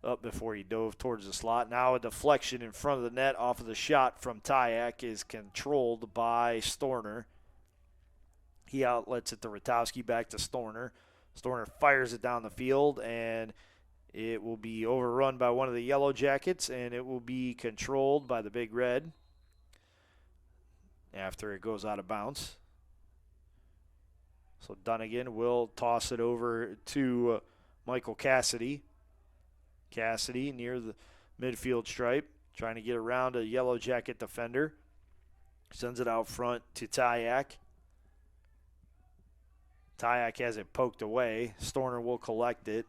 up before he dove towards the slot. Now a deflection in front of the net off of the shot from Tyak is controlled by Storner. He outlets it to Ratowski, back to Storner. Storner fires it down the field, and it will be overrun by one of the Yellow Jackets, and it will be controlled by the Big Red after it goes out of bounds. So Dunnigan will toss it over to Michael Cassidy. Cassidy near the midfield stripe, trying to get around a Yellow Jacket defender. Sends it out front to Tyak. Tyak has it poked away. Storner will collect it.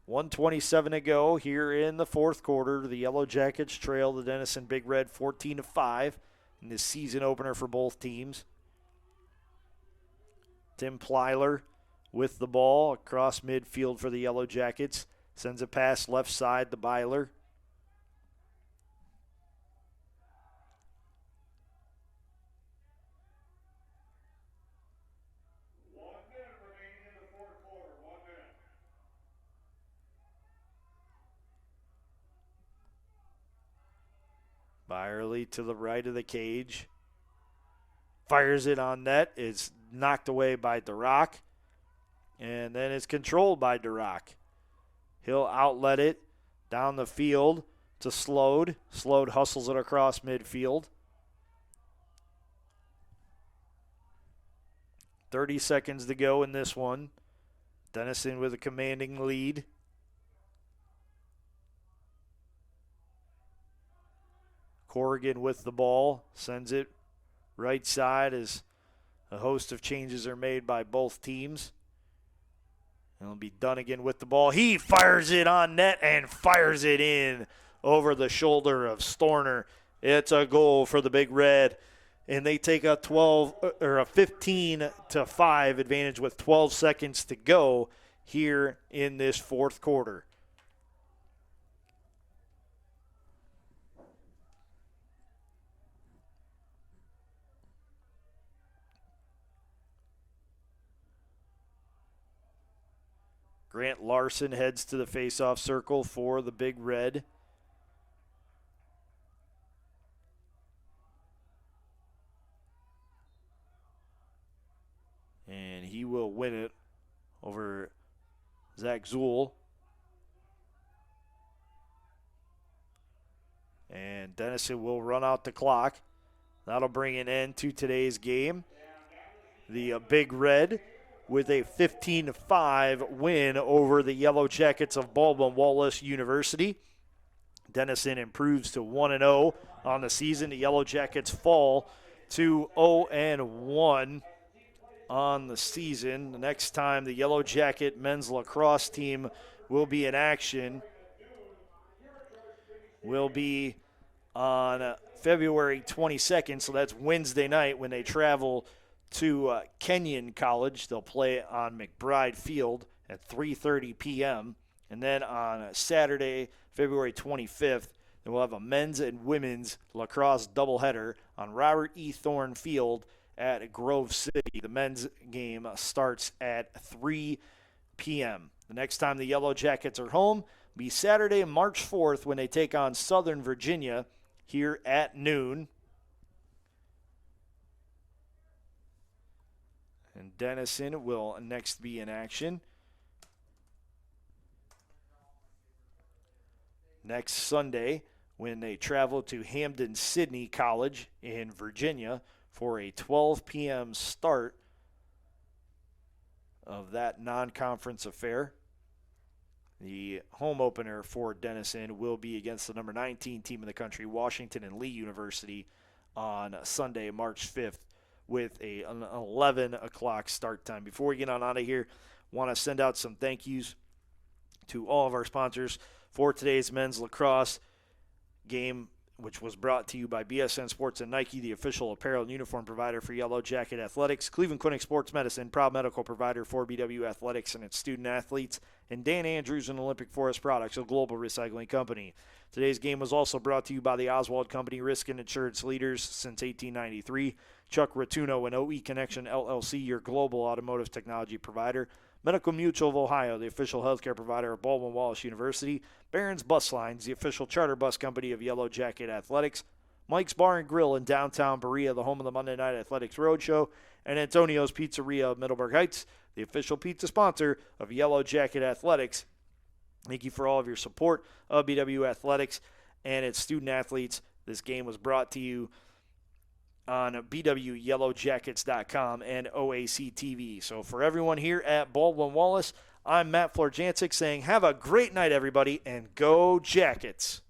1:27 to go here in the fourth quarter. The Yellow Jackets trail the Denison Big Red 14-5 in this season opener for both teams. Tim Plyler with the ball across midfield for the Yellow Jackets. Sends a pass left side to Byler. Byerly to the right of the cage. Fires it on net. It's knocked away by DeRock. And then it's controlled by DeRock. He'll outlet it Down the field to Slode. Slode hustles it across midfield. 30 seconds to go in this one. Denison with a commanding lead. Corrigan with the ball. Sends it right side as a host of changes are made by both teams. It'll be Dunnigan with the ball. He fires it on net and fires it in over the shoulder of Storner. It's a goal for the Big Red, and they take a 15-5 advantage with 12 seconds to go here in this fourth quarter. Grant Larson heads to the faceoff circle for the Big Red. And he will win it over Zach Zool. And Denison will run out the clock. That'll bring an end to today's game. The Big Red with a 15-5 win over the Yellow Jackets of Baldwin Wallace University. Denison improves to 1-0 on the season. The Yellow Jackets fall to 0-1 on the season. The next time the Yellow Jacket men's lacrosse team will be in action will be on February 22nd, so that's Wednesday night when they travel to Kenyon College. They'll play on McBride Field at 3:30 p.m. And then on Saturday, February 25th, then we'll have a men's and women's lacrosse doubleheader on Robert E. Thorne Field at Grove City. The men's game starts at 3 p.m. The next time the Yellow Jackets are home will be Saturday, March 4th, when they take on Southern Virginia here at noon. And Denison will next be in action next Sunday when they travel to Hampden-Sydney College in Virginia for a 12 p.m. start of that non-conference affair. The home opener for Denison will be against the number 19 team in the country, Washington and Lee University, on Sunday, March 5th. With an 11 o'clock start time. Before we get on out of here, want to send out some thank yous to all of our sponsors for today's men's lacrosse game, which was brought to you by BSN Sports and Nike, the official apparel and uniform provider for Yellow Jacket Athletics, Cleveland Clinic Sports Medicine, proud medical provider for BW Athletics and its student athletes, and Dan Andrews and Olympic Forest Products, a global recycling company. Today's game was also brought to you by the Oswald Company, risk and insurance leaders since 1893. Chuck Rotuno and OE Connection LLC, your global automotive technology provider. Medical Mutual of Ohio, the official healthcare provider of Baldwin Wallace University. Barron's Bus Lines, the official charter bus company of Yellow Jacket Athletics. Mike's Bar and Grill in downtown Berea, the home of the Monday Night Athletics Roadshow. And Antonio's Pizzeria of Middleburg Heights, the official pizza sponsor of Yellow Jacket Athletics. Thank you for all of your support of BW Athletics and its student athletes. This game was brought to you on bwyellowjackets.com and OAC TV. So for everyone here at Baldwin Wallace, I'm Matt Florjancic saying have a great night, everybody, and go Jackets.